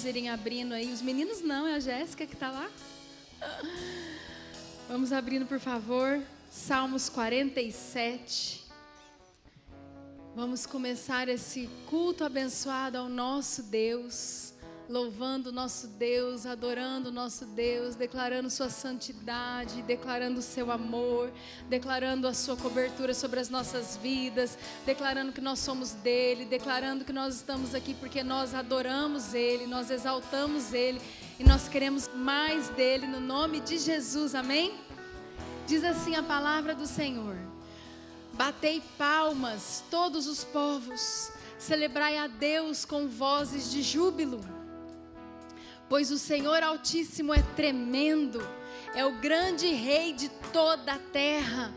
irem abrindo aí. Os meninos não, é a Jéssica que está lá. Vamos abrindo, por favor. Salmos 47. Vamos começar esse culto abençoado ao nosso Deus, louvando o nosso Deus, adorando o nosso Deus, declarando sua santidade, declarando o seu amor, declarando a sua cobertura sobre as nossas vidas, declarando que nós somos dele, declarando que nós estamos aqui porque nós adoramos ele, nós exaltamos ele e nós queremos mais dele no nome de Jesus, amém? Diz assim a palavra do Senhor: batei palmas, todos os povos, celebrai a Deus com vozes de júbilo. Pois o Senhor Altíssimo é tremendo, é o grande Rei de toda a terra.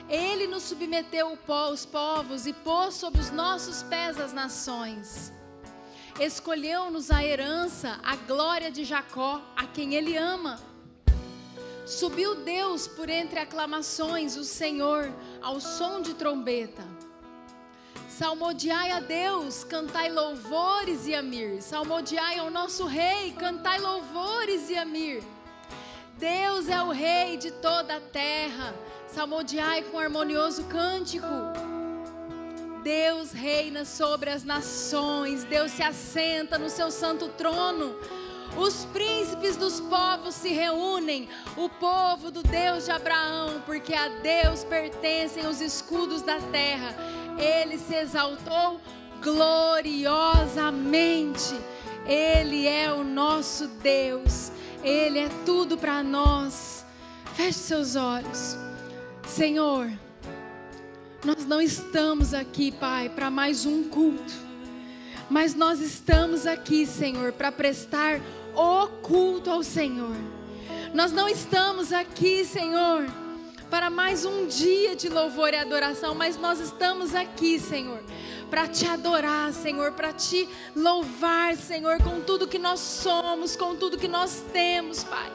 Ele nos submeteu os povos e pôs sob os nossos pés as nações. Escolheu-nos a herança, a glória de Jacó, a quem Ele ama. Subiu Deus por entre aclamações, o Senhor, ao som de trombeta. Salmodiai a Deus, cantai louvores e amir. Salmodiai ao nosso Rei, cantai louvores e amir. Deus é o Rei de toda a terra. Salmodiai com harmonioso cântico. Deus reina sobre as nações. Deus se assenta no seu santo trono. Os príncipes dos povos se reúnem, o povo do Deus de Abraão, porque a Deus pertencem os escudos da terra. Ele se exaltou gloriosamente. Ele é o nosso Deus. Ele é tudo para nós. Feche seus olhos. Senhor, nós não estamos aqui, Pai, para mais um culto, mas nós estamos aqui, Senhor, para prestar o culto ao Senhor. Nós não estamos aqui, Senhor, para mais um dia de louvor e adoração, mas nós estamos aqui, Senhor, para te adorar, Senhor, para te louvar, Senhor, com tudo que nós somos, com tudo que nós temos, Pai,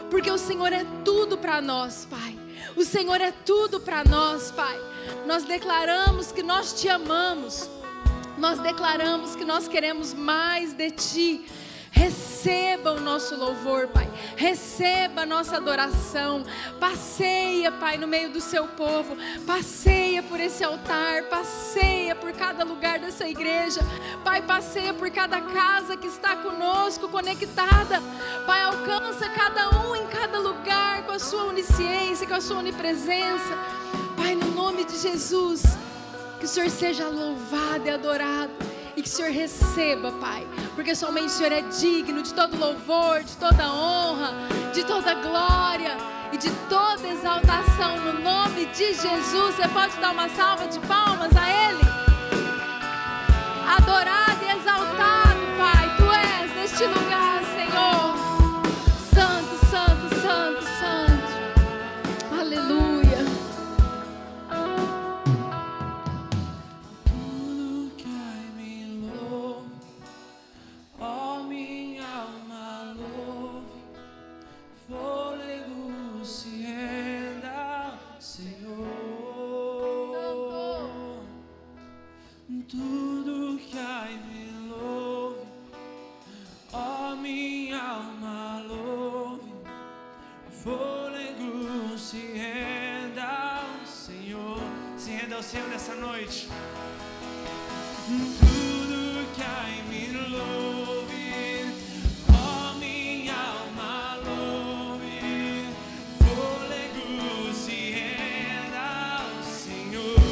porque o Senhor é tudo para nós, Pai. O Senhor é tudo para nós, Pai. Nós declaramos que nós te amamos, nós declaramos que nós queremos mais de ti. Receba o nosso louvor, Pai. Receba a nossa adoração. Passeia, Pai, no meio do seu povo. Passeia por esse altar. Passeia por cada lugar dessa igreja. Pai, passeia por cada casa que está conosco, conectada. Pai, alcança cada um em cada lugar com a sua onisciência, com a sua onipresença. Pai, no nome de Jesus, que o Senhor seja louvado e adorado. E que o Senhor receba, Pai, porque somente o Senhor é digno de todo louvor, de toda honra, de toda glória e de toda exaltação. No nome de Jesus, você pode dar uma salva de palmas a Ele? Adorado e exaltado, Pai, Tu és neste lugar, Senhor. Santo, santo, santo, santo. Aleluia. Tudo que há em mim louve, ó minha alma louve, fôlego se renda ao Senhor. Se renda ao Senhor nessa noite. Tudo que há em mim louve, ó minha alma louve, fôlego se renda ao Senhor.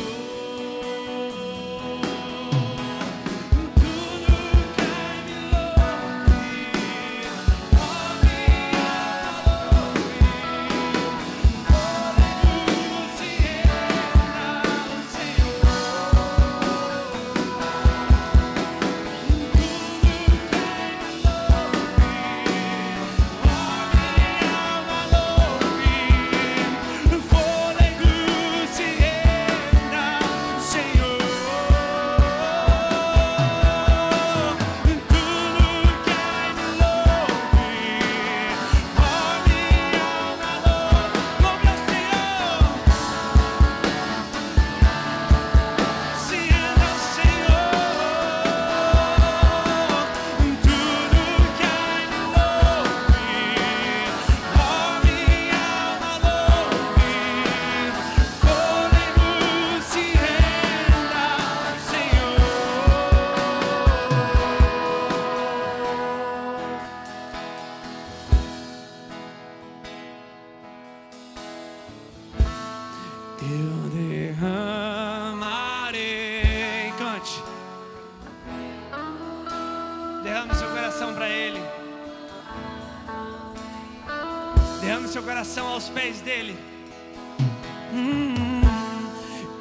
Derrame seu coração aos pés dele.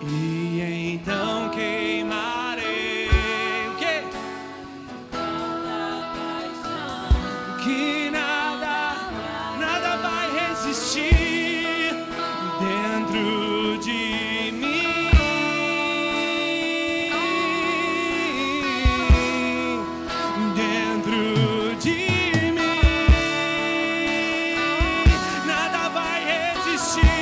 E então queimarei o quê? Que nada vai resistir dentro de mim. Dentro de mim, nada vai resistir.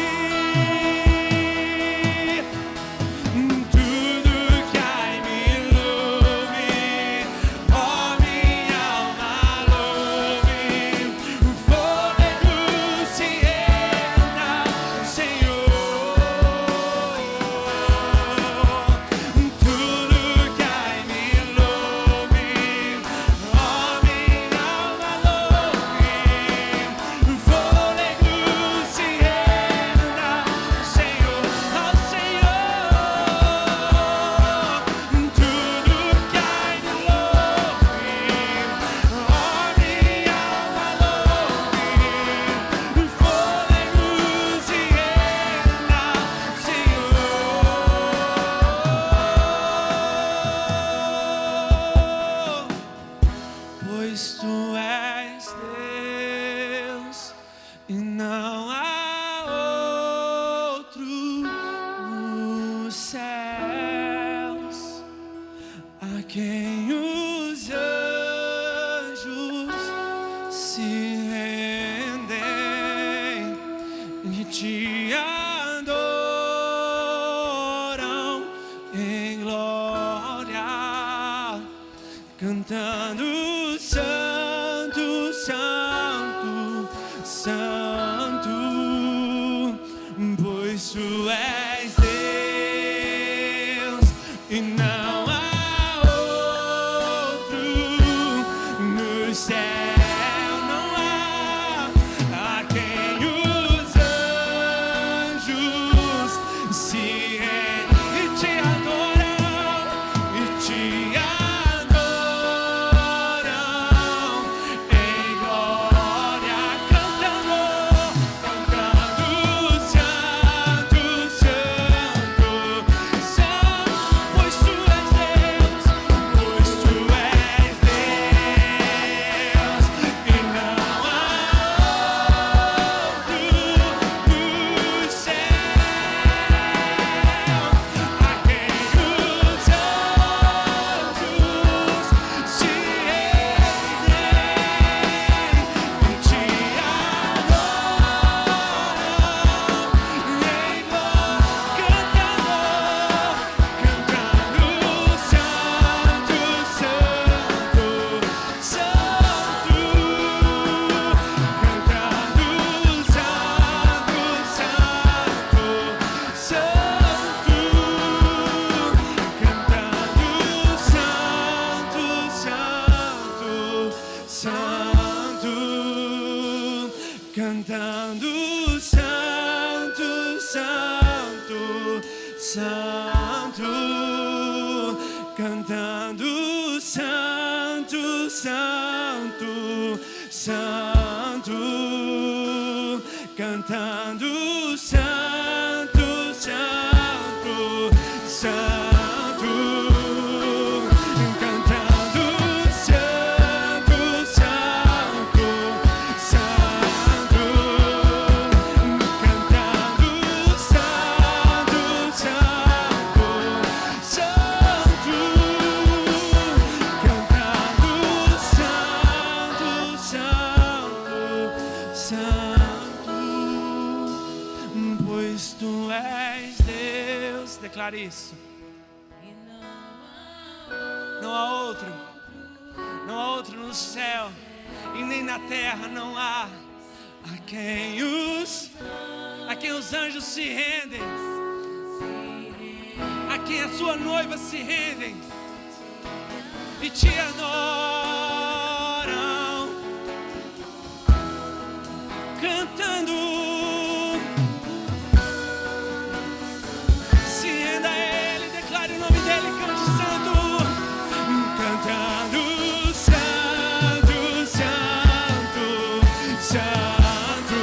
te adoram em glória, cantando santo, santo, santo, pois tu és Deus e não há outro no céu. Cantando santo, santo, santo, cantando santo, santo, santo, cantando santo, santo, santo. Pois tu és Deus, declare isso. Não há outro no céu e nem na terra, não há a quem os anjos se rendem, a quem a sua noiva se rendem e te adoram, cantando. Santo, santo,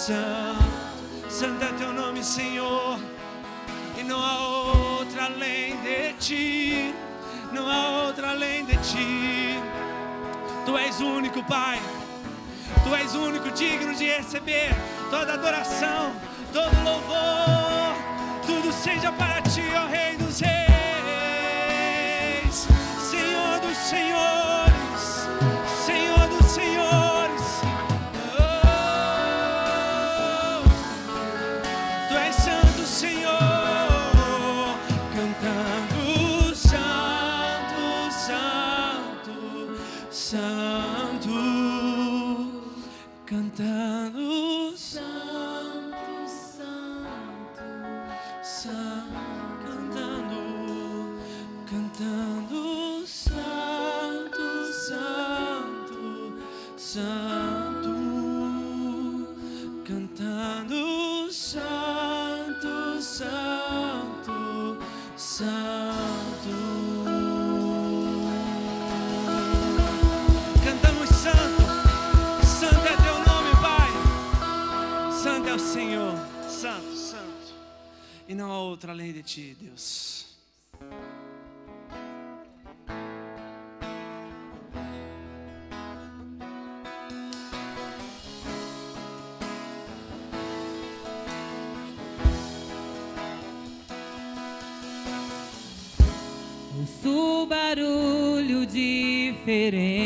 Santo é teu nome, Senhor, e não há outra além de ti, não há outra além de ti. Tu és o único, Pai, tu és o único digno de receber toda adoração, todo louvor. Tudo seja para ti, ó Rei dos Reis, Senhor dos Senhores, Senhor dos Senhores. Oh, tu és santo, Senhor, cantando santo, santo, santo, cantando santo, santo, santo, cantando santo, santo, santo, cantando santo, santo, santo. Cantamos santo, santo é teu nome, Pai. Santo é o Senhor, santo, santo, e não há outra além de ti, Deus. Ouço barulho diferente,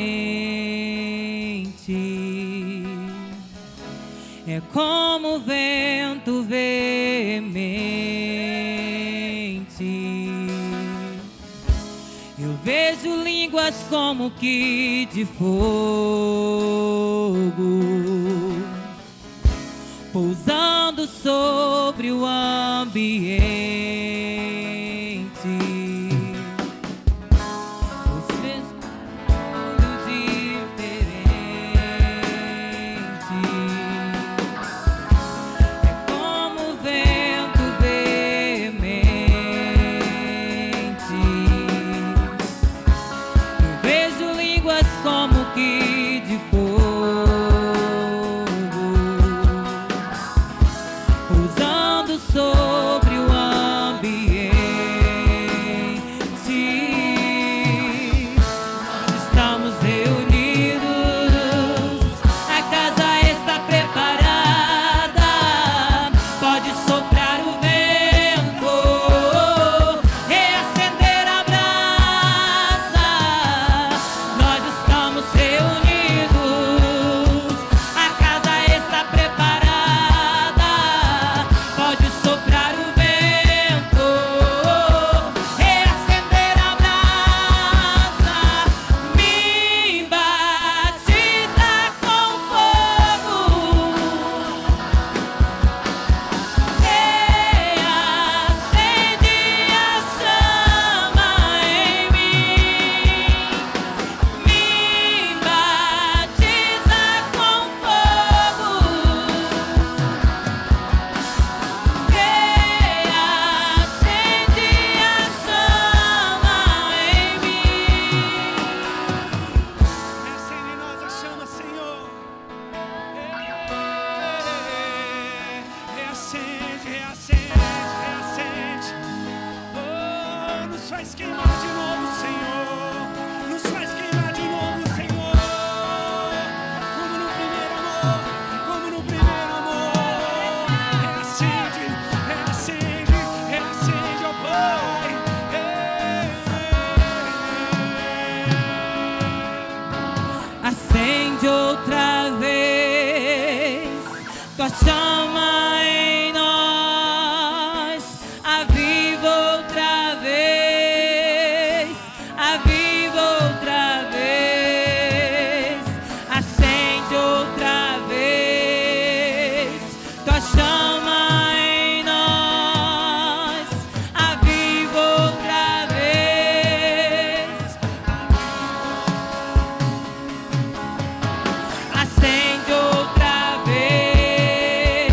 é como vento veemente. Eu vejo línguas como que de fogo, pousando sobre o ambiente. Acende outra vez tua chama em nós, aviva outra vez, aviva outra vez, acende outra vez tua chama em nós, aviva outra vez, acende outra vez.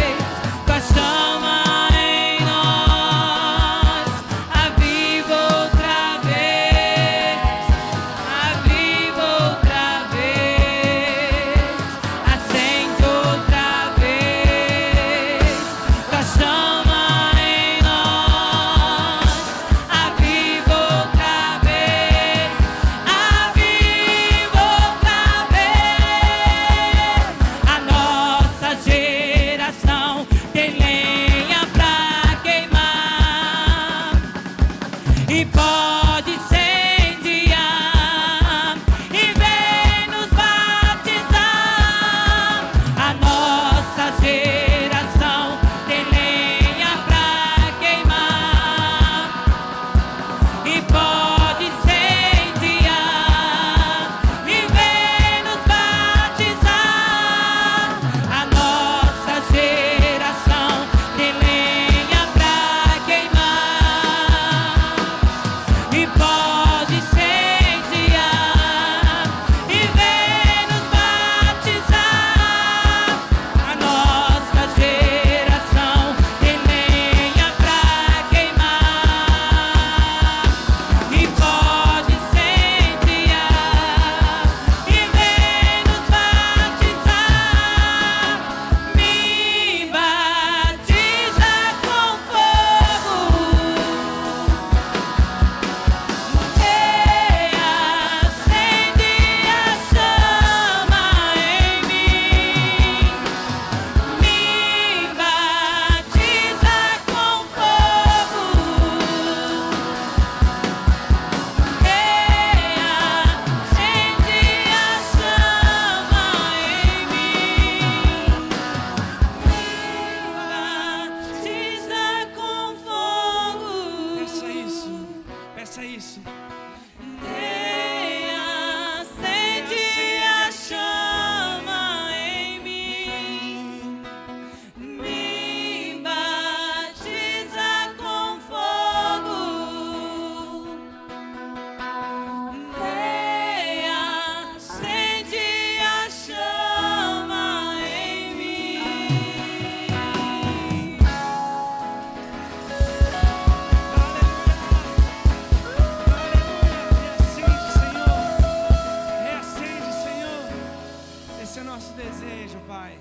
Esse é nosso desejo, Pai.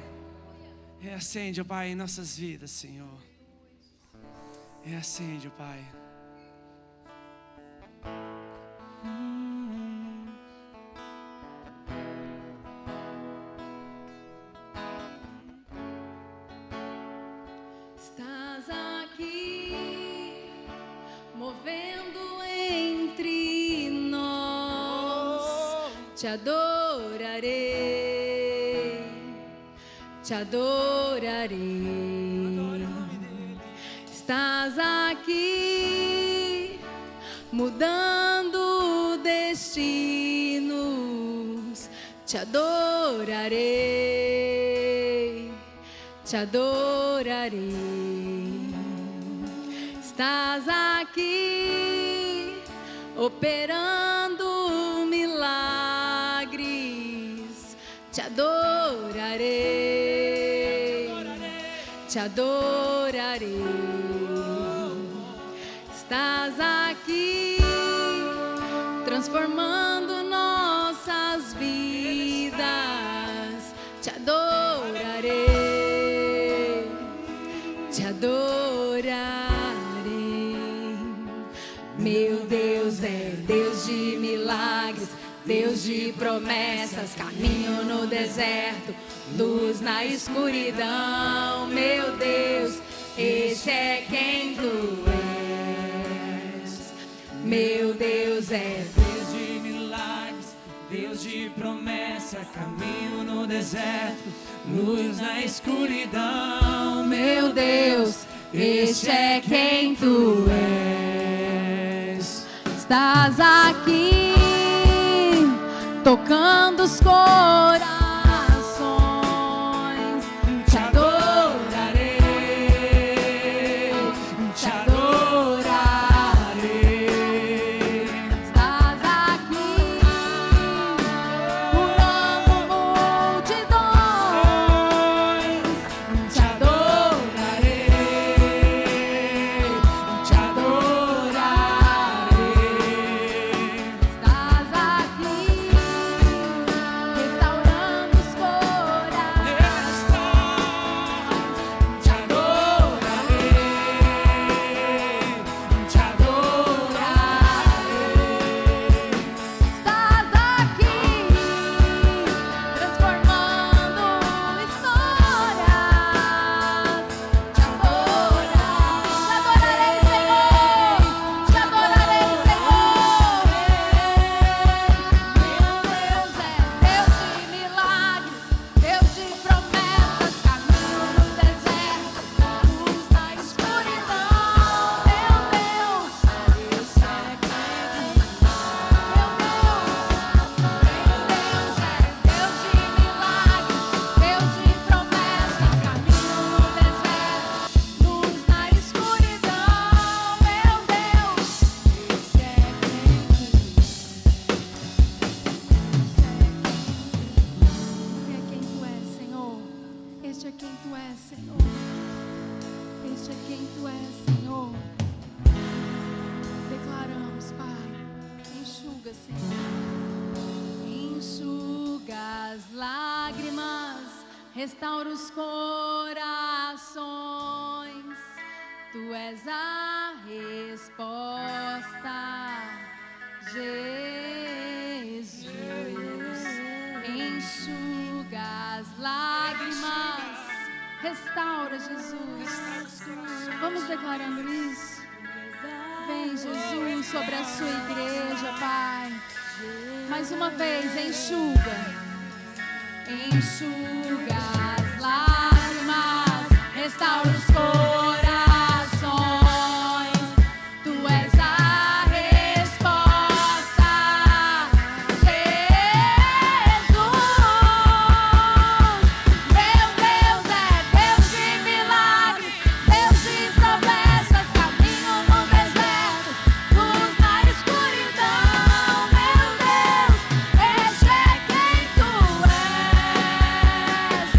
Reacende, Pai, em nossas vidas, Senhor. Reacende, Pai. Estás aqui, movendo entre nós. Te adorarei, te adorarei. Estás aqui, mudando destinos. Te adorarei, te adorarei. Estás aqui, operando milagres. Te adorarei, te adorarei. Estás aqui, transformando nossas vidas. Te adorarei, te adorarei. Meu Deus é Deus de milagres, Deus de promessas, caminho no deserto, luz na escuridão. Meu Deus, esse é quem tu és. Meu Deus é Deus de milagres, Deus de promessa, caminho no deserto, luz na escuridão. meu Deus, este é quem tu és. Estás aqui, tocando os corações. Te adorarei, te adorarei. Estás aqui, curando multidões. Te adorarei, te adorarei. Estás aqui, restaurando os corações. Te adorarei, te adorarei. Estás aqui, transformando histórias. Te adorarei, Senhor. Te adorarei, Senhor. Meu Deus é Deus de milagres, Deus de promessas, caminho no deserto, luz na escuridão. Meu Deus, esse é quem tu és. Meu Deus é Deus de milagres, Deus de promessas, caminho no deserto, luz na escuridão. Meu Deus, esse é quem tu és, Senhor. Este é quem tu és, Senhor. Este é quem tu és, Senhor. Declaramos, Pai. Enxuga, Senhor. Enxuga as lágrimas, restaura os corações. Tu és a resposta, Jesus. Enxuga as lágrimas, restaura, Jesus. Vamos declarando isso. Vem, Jesus, sobre a sua igreja, Pai. Mais uma vez, enxuga. Enxuga as lágrimas, restaura os corações. Tu és a resposta, Jesus. Meu Deus é Deus de milagres, Deus de promessas, caminho no deserto, luz na escuridão. Meu Deus, este é quem tu és.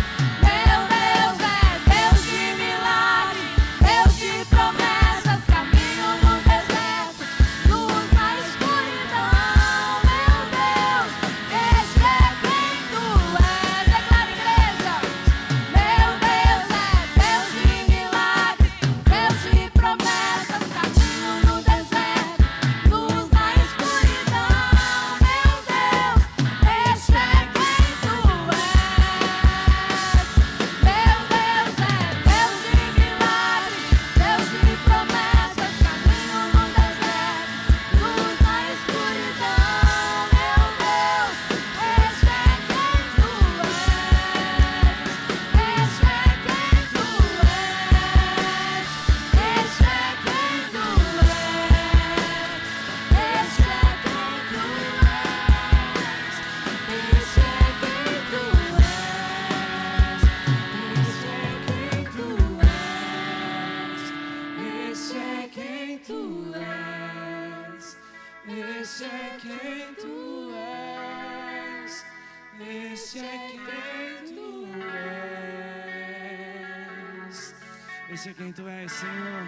Esse é quem Tu és, Senhor.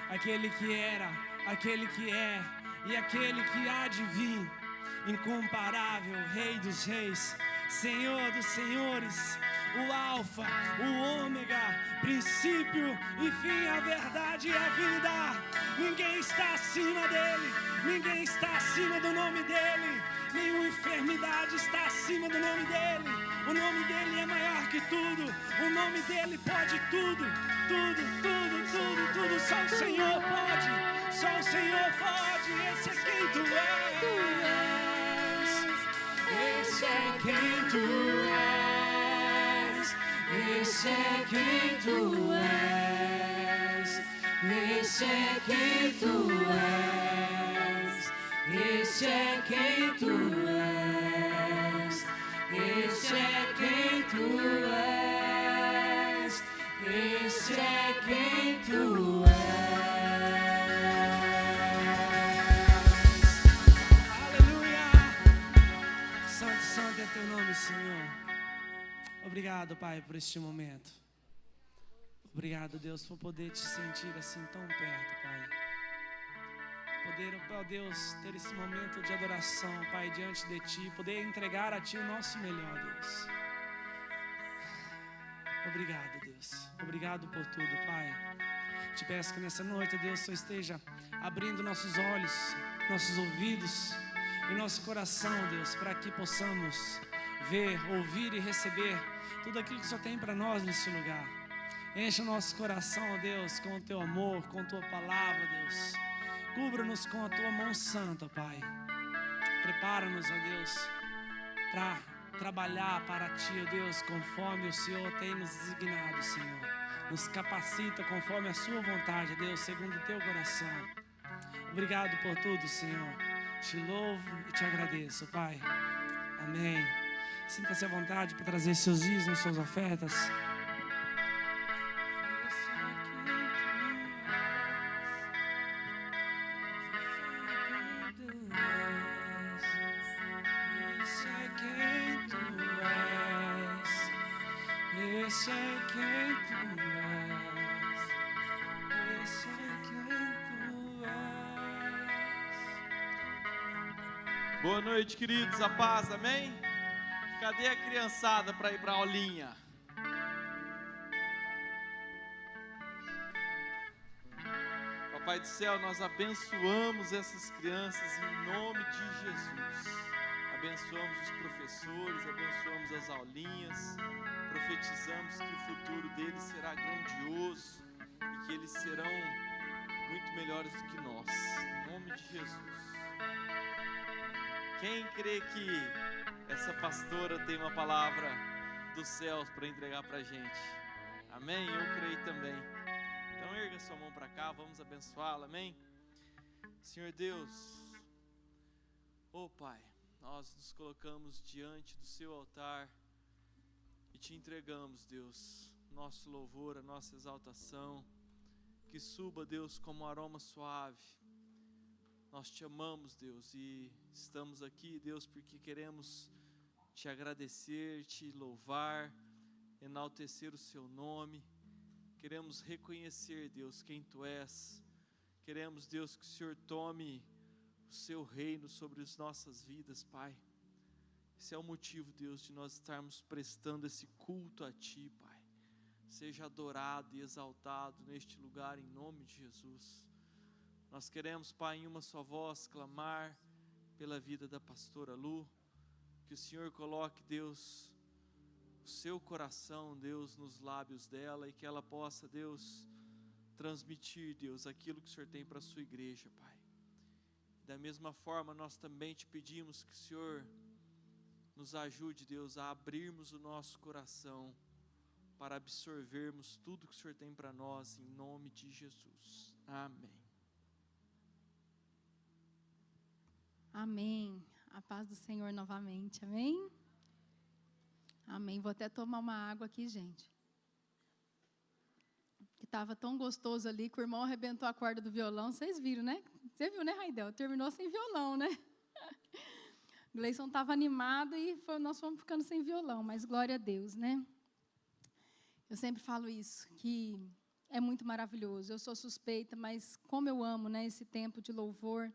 Aquele que era, aquele que é e aquele que há de vir. Incomparável, Rei dos reis, Senhor dos senhores, o Alfa, o Ômega, princípio e fim, a verdade e a vida. Ninguém está acima dele, ninguém está acima do nome dele. Nenhuma enfermidade está acima do nome dele. O nome dele é maior que tudo. O nome dele pode tudo, tudo, tudo, tudo, tudo. Só o Senhor pode, só o Senhor pode. Esse é quem Tu és. Esse é quem Tu és. Esse é quem Tu és. Esse é quem Tu és. Esse é quem Tu és. Esse é quem Tu és. Esse é quem Tu és. Aleluia! Santo, santo é Teu nome, Senhor. Obrigado, Pai, por este momento. Obrigado, Deus, por poder Te sentir assim tão perto, Pai. Poder, ó Deus, ter esse momento de adoração, Pai, diante de Ti. Poder entregar a Ti o nosso melhor, Deus. Obrigado, Deus. Obrigado por tudo, Pai. Te peço que nessa noite, Deus, Senhor esteja abrindo nossos olhos, nossos ouvidos e nosso coração, Deus, para que possamos ver, ouvir e receber tudo aquilo que o Senhor tem para nós nesse lugar. Enche o nosso coração, ó Deus, com o Teu amor, com a Tua palavra, Deus. Cubra-nos com a Tua mão santa, Pai. Prepara-nos, ó Deus, para trabalhar para Ti, ó Deus, conforme o Senhor tem nos designado, Senhor. Nos capacita conforme a Sua vontade, ó Deus, segundo o Teu coração. Obrigado por tudo, Senhor. Te louvo e Te agradeço, Pai. Amém. Sinta-se à vontade para trazer seus dízimos, suas ofertas. Esse é quem Tu és. Esse é quem Tu és. Boa noite, queridos, a paz, amém? Cadê a criançada para ir para a aulinha? Papai do céu, nós abençoamos essas crianças em nome de Jesus. Abençoamos os professores, abençoamos as aulinhas. Profetizamos que o futuro deles será grandioso e que eles serão muito melhores do que nós, em nome de Jesus. Quem crê que essa pastora tem uma palavra dos céus para entregar para a gente? Amém? Eu creio também. Então erga sua mão para cá, vamos abençoá-la, amém? Senhor Deus, oh Pai, nós nos colocamos diante do Seu altar e Te entregamos, Deus, nosso louvor, a nossa exaltação, que suba, Deus, como um aroma suave. Nós Te amamos, Deus, e estamos aqui, Deus, porque queremos Te agradecer, Te louvar, enaltecer o Seu nome. Queremos reconhecer, Deus, quem Tu és. Queremos, Deus, que o Senhor tome o Seu reino sobre as nossas vidas, Pai. Esse é o motivo, Deus, de nós estarmos prestando esse culto a Ti, Pai. Seja adorado e exaltado neste lugar, em nome de Jesus. Nós queremos, Pai, em uma só voz, clamar pela vida da pastora Lu. Que o Senhor coloque, Deus, o Seu coração, Deus, nos lábios dela, e que ela possa, Deus, transmitir, Deus, aquilo que o Senhor tem para a Sua igreja, Pai. Da mesma forma, nós também Te pedimos que o Senhor nos ajude, Deus, a abrirmos o nosso coração para absorvermos tudo que o Senhor tem para nós, em nome de Jesus. Amém. Amém. A paz do Senhor novamente, amém? Amém. Vou até tomar uma água aqui, gente. Que estava tão gostoso ali que o irmão arrebentou a corda do violão. Vocês viram, né? Você viu, né, Raidel? Terminou sem violão, né? O Gleison estava animado e nós fomos ficando sem violão, mas glória a Deus, né? Eu sempre falo isso, que é muito maravilhoso. Eu sou suspeita, mas como eu amo, né, esse tempo de louvor,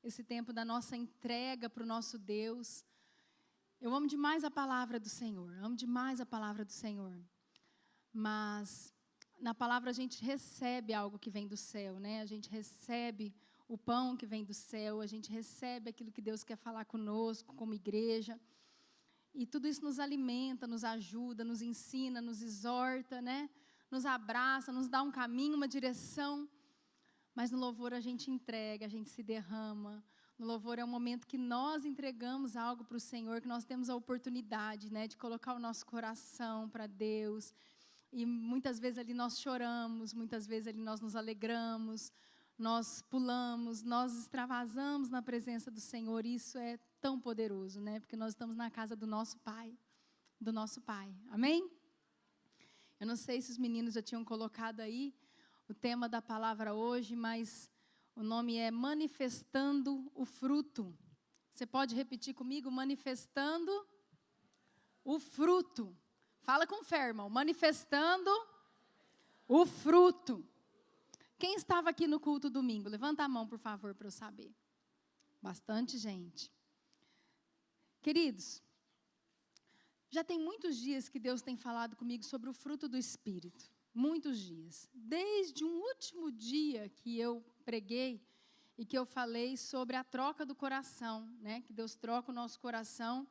esse tempo da nossa entrega para o nosso Deus. Eu amo demais a palavra do Senhor, amo demais a palavra do Senhor. Mas na palavra a gente recebe algo que vem do céu, né? A gente recebe o pão que vem do céu, a gente recebe aquilo que Deus quer falar conosco, como igreja. E tudo isso nos alimenta, nos ajuda, nos ensina, nos exorta, né? Nos abraça, nos dá um caminho, uma direção. Mas no louvor a gente entrega, a gente se derrama. No louvor é um momento que nós entregamos algo para o Senhor, que nós temos a oportunidade, né, de colocar o nosso coração para Deus. E muitas vezes ali nós choramos, muitas vezes ali nós nos alegramos, nós pulamos, nós extravasamos na presença do Senhor. E isso é tão poderoso, né? Porque nós estamos na casa do nosso Pai, amém? Eu não sei se os meninos já tinham colocado aí o tema da palavra hoje, mas o nome é Manifestando o Fruto. Você pode repetir comigo? Manifestando o fruto. Fala com fé, irmão. Manifestando o fruto. Quem estava aqui no culto domingo? Levanta a mão, por favor, para eu saber. Bastante gente. Queridos, já tem muitos dias que Deus tem falado comigo sobre o fruto do Espírito. Muitos dias. Desde um último dia que eu preguei e que eu falei sobre a troca do coração, né? Que Deus troca o nosso coração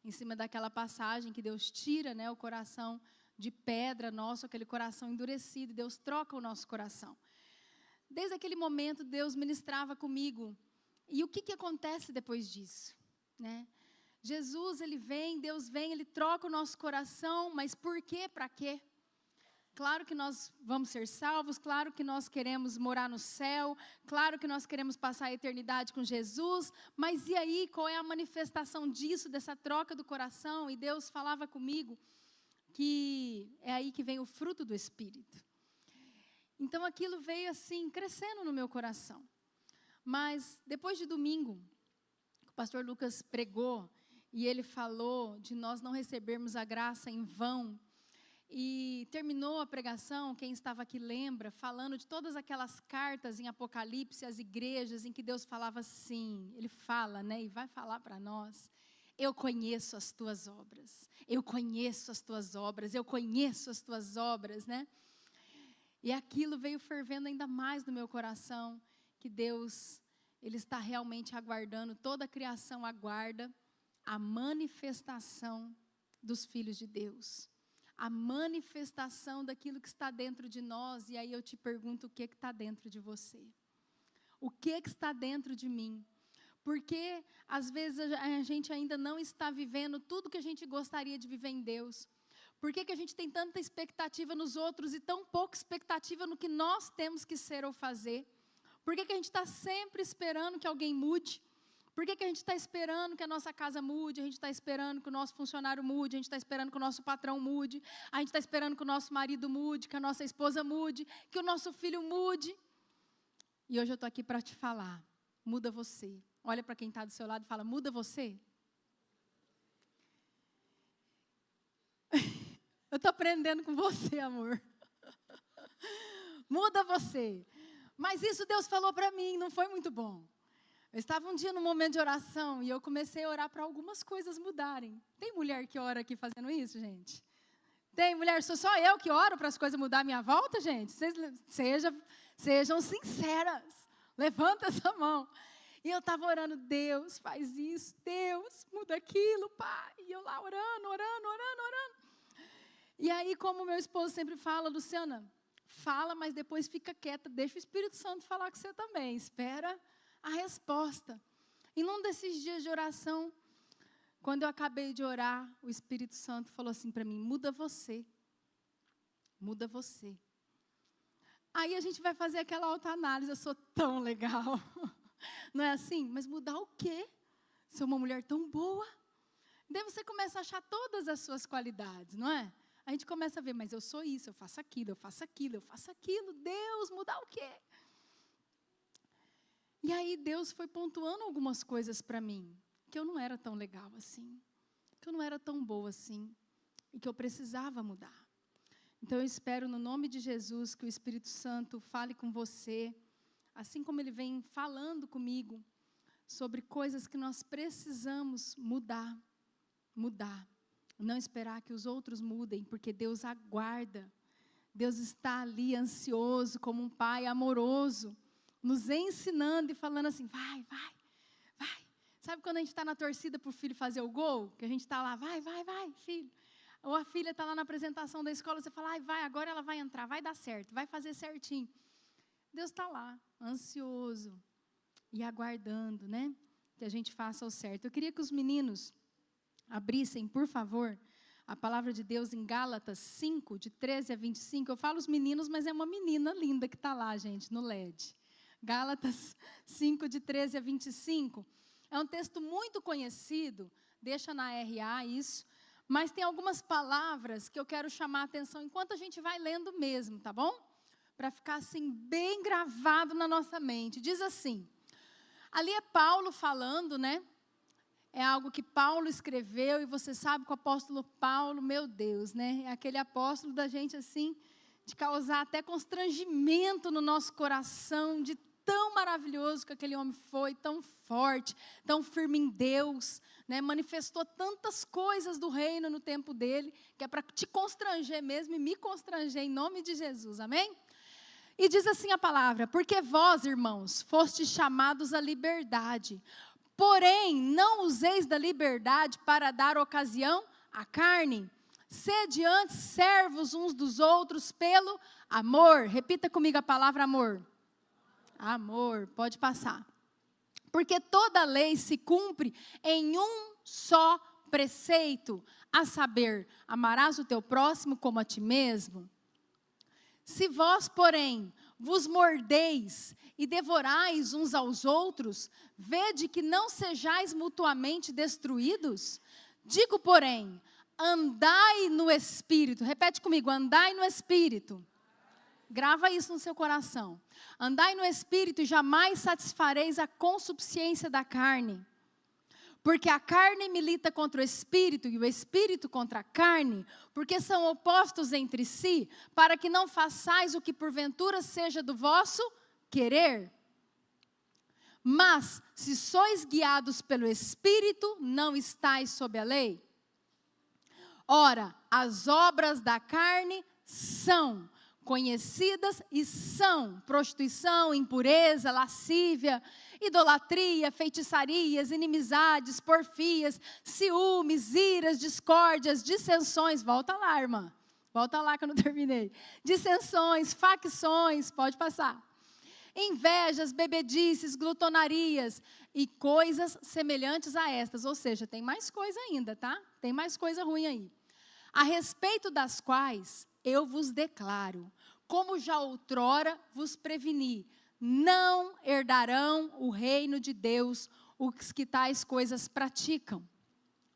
em cima daquela passagem que Deus tira, né, o coração de pedra nosso, aquele coração endurecido, e Deus troca o nosso coração. Desde aquele momento, Deus ministrava comigo. E o que acontece depois disso? Né? Jesus, Ele vem, Deus vem, Ele troca o nosso coração, mas por quê? Para quê? Claro que nós vamos ser salvos, claro que nós queremos morar no céu, claro que nós queremos passar a eternidade com Jesus, mas e aí, qual é a manifestação disso, dessa troca do coração? E Deus falava comigo que é aí que vem o fruto do Espírito. Então aquilo veio assim, crescendo no meu coração. Mas depois de domingo, o pastor Lucas pregou, e ele falou de nós não recebermos a graça em vão. E terminou a pregação, quem estava aqui lembra, falando de todas aquelas cartas em Apocalipse, as igrejas, em que Deus falava assim, Ele fala, né, e vai falar para nós, eu conheço as tuas obras, eu conheço as tuas obras, eu conheço as tuas obras, né? E aquilo veio fervendo ainda mais no meu coração, que Deus, Ele está realmente aguardando, toda a criação aguarda a manifestação dos filhos de Deus. A manifestação daquilo que está dentro de nós. E aí eu te pergunto, o que está dentro de você? O que está dentro de mim? Porque às vezes a gente ainda não está vivendo tudo que a gente gostaria de viver em Deus. Por que a gente tem tanta expectativa nos outros e tão pouca expectativa no que nós temos que ser ou fazer? Por que a gente está sempre esperando que alguém mude? Por que a gente está esperando que a nossa casa mude, a gente está esperando que o nosso funcionário mude, a gente está esperando que o nosso patrão mude, a gente está esperando que o nosso marido mude, que a nossa esposa mude, que o nosso filho mude? E hoje eu estou aqui para te falar, muda você. Olha para quem está do seu lado e fala, muda você. Eu estou aprendendo com você, amor. Muda você. Mas isso Deus falou para mim, não foi muito bom. Eu estava um dia num momento de oração e eu comecei a orar para algumas coisas mudarem. Tem mulher que ora aqui fazendo isso, gente? Tem mulher, sou só eu que oro para as coisas mudar à minha volta, gente? Sejam sinceras. Levanta essa mão. E eu estava orando, Deus, faz isso. Deus, muda aquilo, Pai. E eu lá orando. E aí, como meu esposo sempre fala, Luciana, fala, mas depois fica quieta. Deixa o Espírito Santo falar com você também. Espera a resposta. E num desses dias de oração, quando eu acabei de orar, o Espírito Santo falou assim para mim, muda você. Muda você. Aí a gente vai fazer aquela autoanálise, eu sou tão legal. Não é assim? Mas mudar o quê? Sou uma mulher tão boa. Daí você começa a achar todas as suas qualidades, não é? A gente começa a ver, mas eu sou isso, eu faço aquilo, eu faço aquilo, eu faço aquilo. Deus, mudar o quê? E aí Deus foi pontuando algumas coisas para mim, que eu não era tão legal assim, que eu não era tão boa assim, e que eu precisava mudar. Então eu espero no nome de Jesus que o Espírito Santo fale com você, assim como ele vem falando comigo, sobre coisas que nós precisamos mudar. Não esperar que os outros mudem, porque Deus aguarda. Deus está ali ansioso, como um pai amoroso, nos ensinando e falando assim, vai. Sabe quando a gente está na torcida para o filho fazer o gol? Que a gente está lá, vai, filho. Ou a filha está lá na apresentação da escola, você fala, vai, agora ela vai entrar, vai dar certo, vai fazer certinho. Deus está lá, ansioso e aguardando, né? Que a gente faça o certo. Eu queria que os meninos abrissem, por favor, a palavra de Deus em Gálatas 5, de 13 a 25. Eu falo os meninos, mas é uma menina linda que está lá, gente, no LED. Gálatas 5, de 13 a 25. É um texto muito conhecido, deixa na RA isso, mas tem algumas palavras que eu quero chamar a atenção enquanto a gente vai lendo mesmo, tá bom? Para ficar assim bem gravado na nossa mente. Diz assim, ali é Paulo falando, né? É algo que Paulo escreveu e você sabe que o apóstolo Paulo, meu Deus, né? É aquele apóstolo da gente assim, de causar até constrangimento no nosso coração, de tão maravilhoso que aquele homem foi, tão forte, tão firme em Deus, né? Manifestou tantas coisas do reino no tempo dele, que é para te constranger mesmo e me constranger em nome de Jesus, amém? E diz assim a palavra, porque vós, irmãos, fostes chamados à liberdade, porém não useis da liberdade para dar ocasião à carne, sede antes servos uns dos outros pelo amor. Repita comigo a palavra amor. Amor, pode passar. Porque toda lei se cumpre em um só preceito, a saber, amarás o teu próximo como a ti mesmo. Se vós, porém, vos mordeis e devorais uns aos outros, vede que não sejais mutuamente destruídos. Digo, porém, andai no Espírito. Repete comigo, andai no Espírito. Grava isso no seu coração. Andai no Espírito e jamais satisfareis a consuficiência da carne. Porque a carne milita contra o Espírito e o Espírito contra a carne, porque são opostos entre si, para que não façais o que porventura seja do vosso querer. Mas, se sois guiados pelo Espírito, não estáis sob a lei. Ora, as obras da carne são conhecidas e são prostituição, impureza, lascívia, idolatria, feitiçarias, inimizades, porfias, ciúmes, iras, discórdias, dissensões. Volta lá, irmã. Volta lá que eu não terminei. Dissensões, facções, pode passar. Invejas, bebedices, glutonarias e coisas semelhantes a estas. Ou seja, tem mais coisa ainda, tá? Tem mais coisa ruim aí. A respeito das quais eu vos declaro, como já outrora vos preveni, não herdarão o reino de Deus os que tais coisas praticam.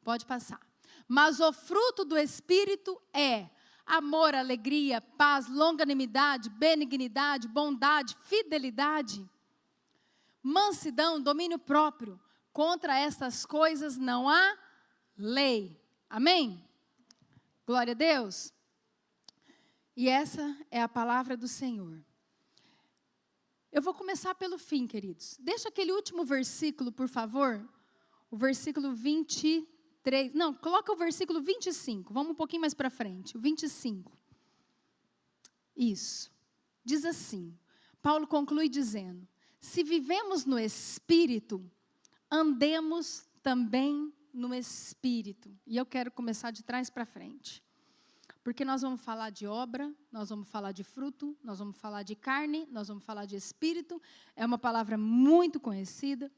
Pode passar. Mas o fruto do Espírito é amor, alegria, paz, longanimidade, benignidade, bondade, fidelidade, mansidão, domínio próprio. Contra essas coisas não há lei. Amém? Glória a Deus. E essa é a palavra do Senhor. Eu vou começar pelo fim, queridos. Deixa aquele último versículo, por favor. O versículo 23. Não, coloca o versículo 25. Vamos um pouquinho mais para frente. O 25. Isso. Diz assim. Paulo conclui dizendo: se vivemos no Espírito, andemos também no Espírito. E eu quero começar de trás para frente. Porque nós vamos falar de obra, nós vamos falar de fruto, nós vamos falar de carne, nós vamos falar de Espírito. É uma palavra muito conhecida.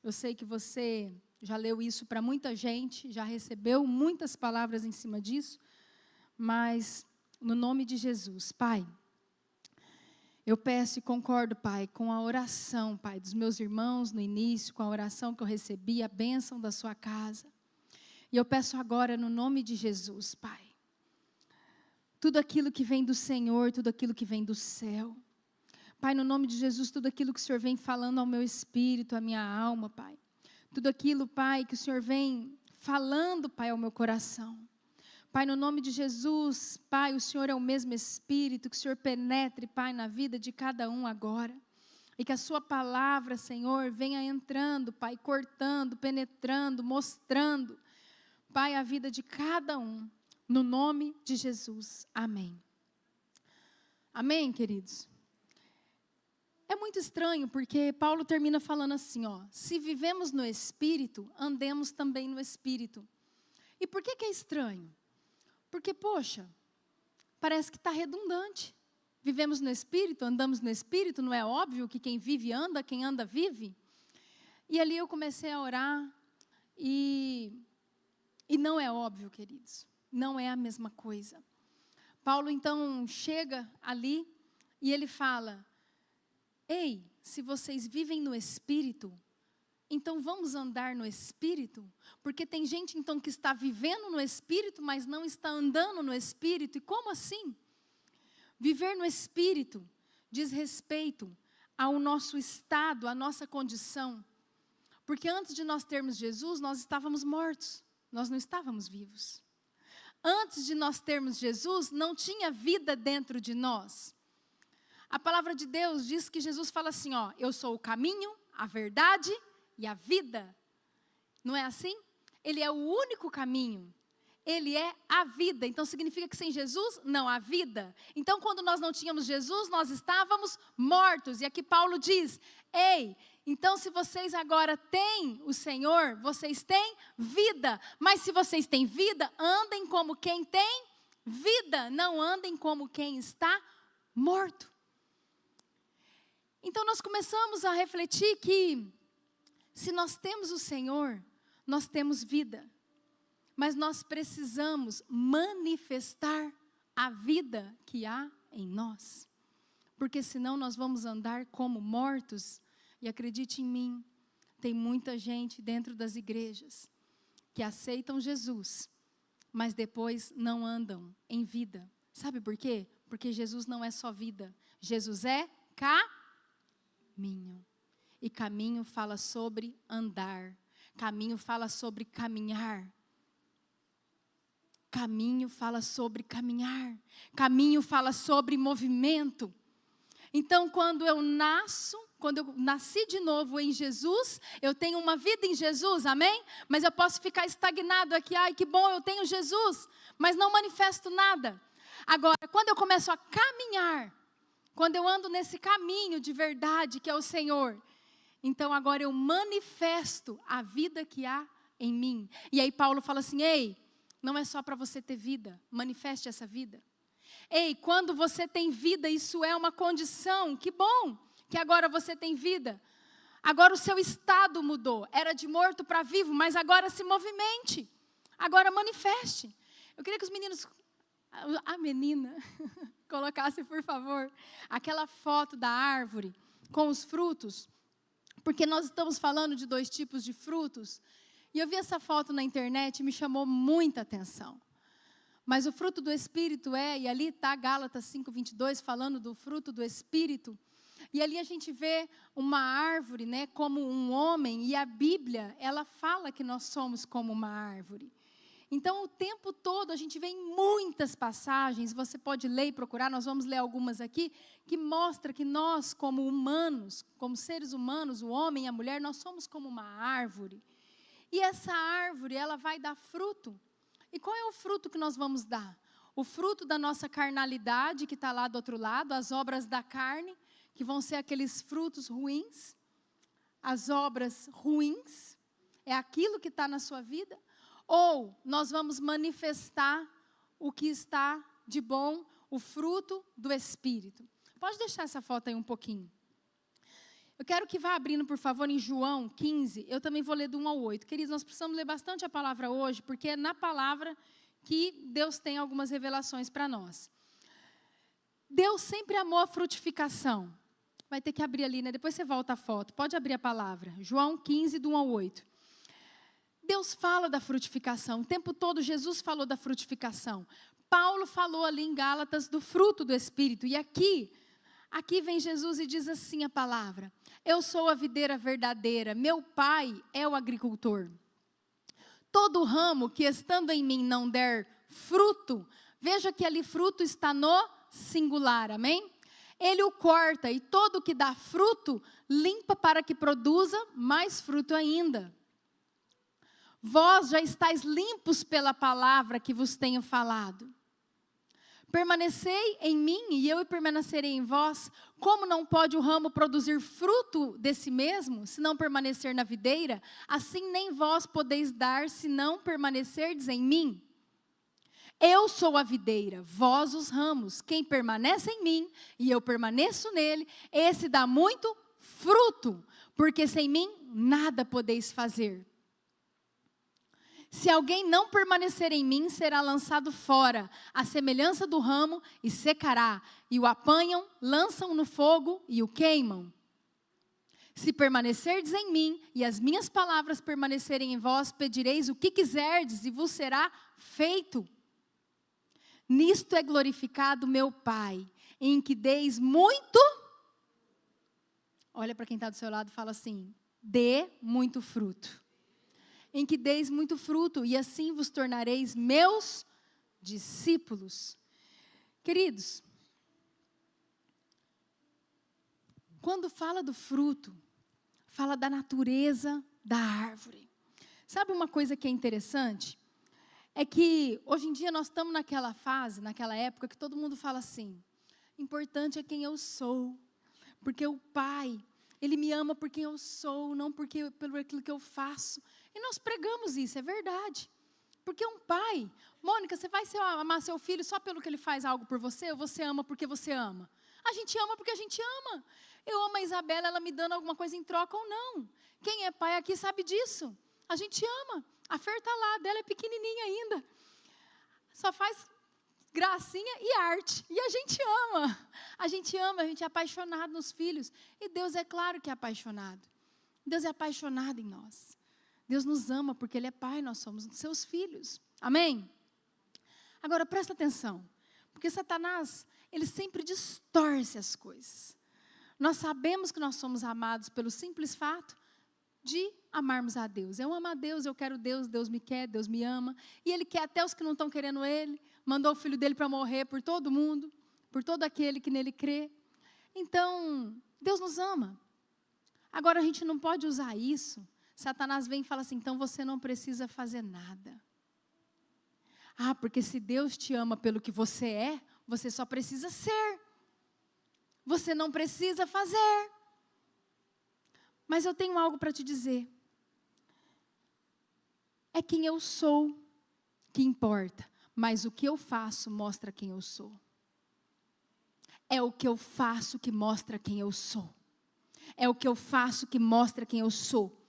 Eu sei que você já leu isso para muita gente, já recebeu muitas palavras em cima disso. Mas, no nome de Jesus, Pai, eu peço e concordo, Pai, com a oração, Pai, dos meus irmãos no início, com a oração que eu recebi, a bênção da sua casa. E eu peço agora, no nome de Jesus, Pai, tudo aquilo que vem do Senhor, tudo aquilo que vem do céu. Pai, no nome de Jesus, tudo aquilo que o Senhor vem falando ao meu espírito, à minha alma, Pai. Tudo aquilo, Pai, que o Senhor vem falando, Pai, ao meu coração. Pai, no nome de Jesus, Pai, o Senhor é o mesmo Espírito, que o Senhor penetre, Pai, na vida de cada um agora. E que a sua palavra, Senhor, venha entrando, Pai, cortando, penetrando, mostrando, Pai, a vida de cada um. No nome de Jesus. Amém. Amém, queridos? É muito estranho, porque Paulo termina falando assim, ó, se vivemos no Espírito, andemos também no Espírito. E por que é estranho? Porque, poxa, parece que está redundante. Vivemos no Espírito, andamos no Espírito, não é óbvio que quem vive anda, quem anda vive? E ali eu comecei a orar, e não é óbvio, queridos, não é a mesma coisa. Paulo, então, chega ali, e ele fala, ei, se vocês vivem no Espírito, então vamos andar no Espírito? Porque tem gente então que está vivendo no Espírito, mas não está andando no Espírito. E como assim? Viver no Espírito diz respeito ao nosso estado, à nossa condição. Porque antes de nós termos Jesus, nós estávamos mortos, nós não estávamos vivos. Antes de nós termos Jesus, não tinha vida dentro de nós. A palavra de Deus diz que Jesus fala assim, ó, eu sou o caminho, a verdade e a vida. Não é assim? Ele é o único caminho. Ele é a vida. Então significa que sem Jesus não há vida. Então quando nós não tínhamos Jesus, nós estávamos mortos. E aqui Paulo diz, ei, então se vocês agora têm o Senhor, vocês têm vida. Mas se vocês têm vida, andem como quem tem vida. Não andem como quem está morto. Então nós começamos a refletir que se nós temos o Senhor, nós temos vida. Mas nós precisamos manifestar a vida que há em nós. Porque senão nós vamos andar como mortos. E acredite em mim, tem muita gente dentro das igrejas que aceitam Jesus, mas depois não andam em vida. Sabe por quê? Porque Jesus não é só vida. Jesus é caminho. E caminho fala sobre andar. Caminho fala sobre caminhar. Caminho fala sobre caminhar. Caminho fala sobre movimento. Então, quando eu nasci de novo em Jesus, eu tenho uma vida em Jesus, amém? Mas eu posso ficar estagnado aqui, ai que bom, eu tenho Jesus, mas não manifesto nada. Agora, quando eu começo a caminhar, quando eu ando nesse caminho de verdade que é o Senhor, então agora eu manifesto a vida que há em mim. E aí Paulo fala assim, ei, não é só para você ter vida, manifeste essa vida. Ei, quando você tem vida, isso é uma condição, que bom que agora você tem vida. Agora o seu estado mudou, era de morto para vivo, mas agora se movimente, agora manifeste. Eu queria que os meninos, a menina, colocasse por favor, aquela foto da árvore com os frutos, porque nós estamos falando de 2 tipos de frutos, e eu vi essa foto na internet e me chamou muita atenção. Mas o fruto do Espírito e ali está Gálatas 5:22, falando do fruto do Espírito. E ali a gente vê uma árvore, né, como um homem, e a Bíblia, ela fala que nós somos como uma árvore. Então, o tempo todo, a gente vê em muitas passagens, você pode ler e procurar, nós vamos ler algumas aqui, que mostra que nós, como humanos, como seres humanos, o homem e a mulher, nós somos como uma árvore. E essa árvore, ela vai dar fruto. E qual é o fruto que nós vamos dar? O fruto da nossa carnalidade, que está lá do outro lado, as obras da carne, que vão ser aqueles frutos ruins. As obras ruins, é aquilo que está na sua vida. Ou nós vamos manifestar o que está de bom, o fruto do Espírito. Pode deixar essa foto aí um pouquinho. Eu quero que vá abrindo, por favor, em João 15. Eu também vou ler do 1 ao 8. Queridos, nós precisamos ler bastante a palavra hoje, porque é na palavra que Deus tem algumas revelações para nós. Deus sempre amou a frutificação. Vai ter que abrir ali, né? Depois você volta a foto. Pode abrir a palavra. João 15, do 1 ao 8. Deus fala da frutificação. O tempo todo Jesus falou da frutificação. Paulo falou ali em Gálatas do fruto do Espírito. E aqui vem Jesus e diz assim a palavra. Eu sou a videira verdadeira, meu pai é o agricultor. Todo ramo que estando em mim não der fruto. Veja que ali fruto está no singular, amém? Ele o corta e todo o que dá fruto, limpa para que produza mais fruto ainda. Vós já estáis limpos pela palavra que vos tenho falado. Permanecei em mim e eu permanecerei em vós. Como não pode o ramo produzir fruto de si mesmo, se não permanecer na videira? Assim nem vós podeis dar, se não permanecerdes em mim. Eu sou a videira, vós os ramos. Quem permanece em mim e eu permaneço nele, esse dá muito fruto, porque sem mim nada podeis fazer. Se alguém não permanecer em mim, será lançado fora, à semelhança do ramo, e secará. E o apanham, lançam no fogo e o queimam. Se permanecerdes em mim, e as minhas palavras permanecerem em vós, pedireis o que quiserdes, e vos será feito. Nisto é glorificado meu Pai, em que deis muito... Olha para quem está do seu lado e fala assim, dê muito fruto. Em que deis muito fruto, e assim vos tornareis meus discípulos. Queridos, quando fala do fruto, fala da natureza da árvore. Sabe uma coisa que é interessante? É que hoje em dia nós estamos naquela fase, naquela época, que todo mundo fala assim, importante é quem eu sou, porque o Pai, Ele me ama por quem eu sou, não porque pelo aquilo que eu faço. E nós pregamos isso, é verdade. Porque um pai, Mônica, você vai amar seu filho só pelo que ele faz algo por você, ou você ama porque você ama? A gente ama porque a gente ama. Eu amo a Isabela, ela me dando alguma coisa em troca ou não. Quem é pai aqui sabe disso. A gente ama. A Fer está lá, dela é pequenininha ainda. Só faz gracinha e arte. E a gente ama. A gente ama, a gente é apaixonado nos filhos. E Deus é claro que é apaixonado. Deus é apaixonado em nós. Deus nos ama porque Ele é Pai, nós somos seus filhos. Amém? Agora presta atenção. Porque Satanás, ele sempre distorce as coisas. Nós sabemos que nós somos amados pelo simples fato de amarmos a Deus. Eu amo a Deus, eu quero Deus, Deus me quer, Deus me ama. E Ele quer até os que não estão querendo Ele. Mandou o Filho dEle para morrer por todo mundo, por todo aquele que nele crê. Então, Deus nos ama. Agora a gente não pode usar isso. Satanás vem e fala assim, então você não precisa fazer nada. Ah, porque se Deus te ama pelo que você é, você só precisa ser. Você não precisa fazer. Mas eu tenho algo para te dizer. É quem eu sou que importa, mas o que eu faço mostra quem eu sou. É o que eu faço que mostra quem eu sou. É o que eu faço que mostra quem eu sou.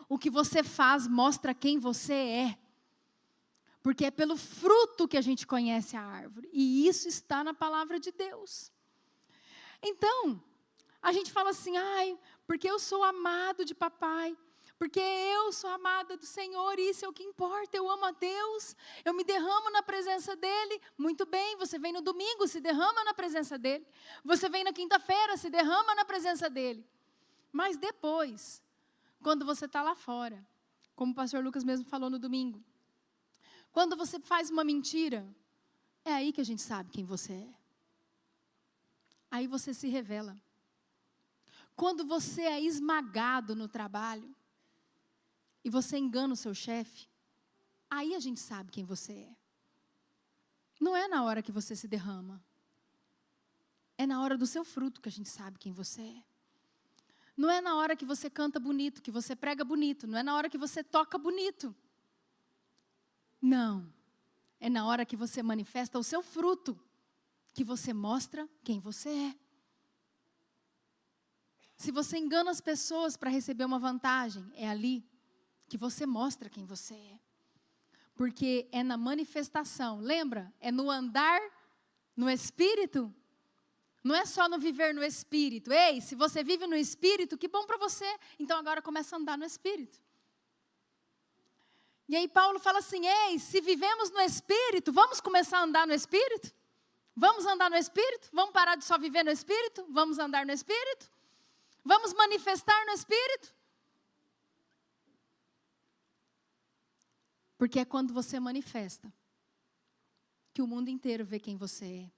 O que você faz mostra quem você é. Porque é pelo fruto que a gente conhece a árvore. E isso está na palavra de Deus. Então, a gente fala assim, ai, porque eu sou amado de papai. Porque eu sou amada do Senhor, e isso é o que importa. Eu amo a Deus, eu me derramo na presença dEle. Muito bem, você vem no domingo, se derrama na presença dEle. Você vem na quinta-feira, se derrama na presença dEle. Mas depois, quando você está lá fora, como o pastor Lucas mesmo falou no domingo, quando você faz uma mentira, é aí que a gente sabe quem você é. Aí você se revela. Quando você é esmagado no trabalho, e você engana o seu chefe, aí a gente sabe quem você é. Não é na hora que você se derrama. É na hora do seu fruto que a gente sabe quem você é. Não é na hora que você canta bonito, que você prega bonito. Não é na hora que você toca bonito. Não. É na hora que você manifesta o seu fruto, que você mostra quem você é. Se você engana as pessoas para receber uma vantagem, é ali que você mostra quem você é. Porque é na manifestação, lembra? É no andar no Espírito. Não é só no viver no Espírito. Ei, se você vive no Espírito, que bom para você. Então agora começa a andar no Espírito. E aí Paulo fala assim, ei, se vivemos no Espírito, vamos começar a andar no Espírito? Vamos andar no Espírito? Vamos parar de só viver no Espírito? Vamos andar no Espírito? Vamos manifestar no Espírito? Porque é quando você manifesta que o mundo inteiro vê quem você é.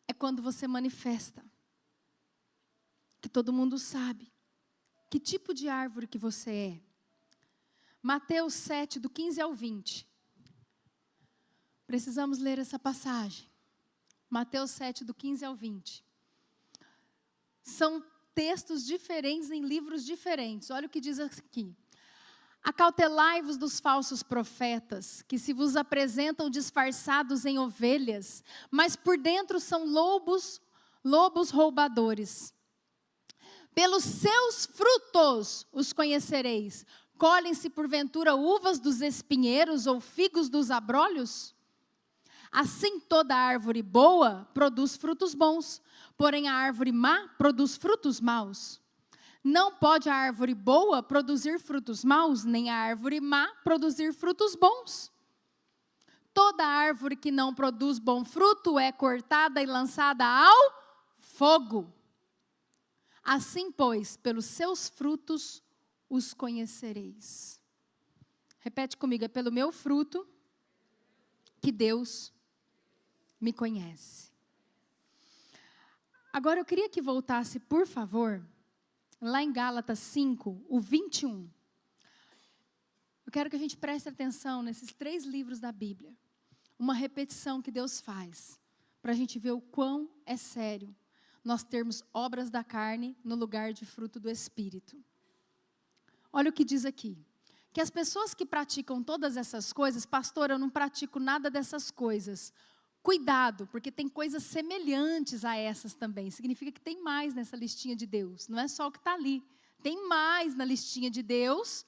É quando você manifesta, que todo mundo sabe que tipo de árvore que você é. Mateus 7, do 15 ao 20. Precisamos ler essa passagem. Mateus 7, do 15 ao 20. São textos diferentes em livros diferentes. Olha o que diz aqui. Acautelai-vos dos falsos profetas, que se vos apresentam disfarçados em ovelhas, mas por dentro são lobos roubadores. Pelos seus frutos os conhecereis. Colhem-se porventura uvas dos espinheiros ou figos dos abrolhos? Assim toda árvore boa produz frutos bons, porém a árvore má produz frutos maus. Não pode a árvore boa produzir frutos maus, nem a árvore má produzir frutos bons. Toda árvore que não produz bom fruto é cortada e lançada ao fogo. Assim, pois, pelos seus frutos os conhecereis. Repete comigo, é pelo meu fruto que Deus me conhece. Agora eu queria que voltasse, por favor, lá em Gálatas 5, o 21. Eu quero que a gente preste atenção nesses 3 livros da Bíblia. Uma repetição que Deus faz, para a gente ver o quão é sério nós termos obras da carne no lugar de fruto do Espírito. Olha o que diz aqui. Que as pessoas que praticam todas essas coisas, pastor, eu não pratico nada dessas coisas. Cuidado, porque tem coisas semelhantes a essas também. Significa que tem mais nessa listinha de Deus. Não é só o que está ali. Tem mais na listinha de Deus.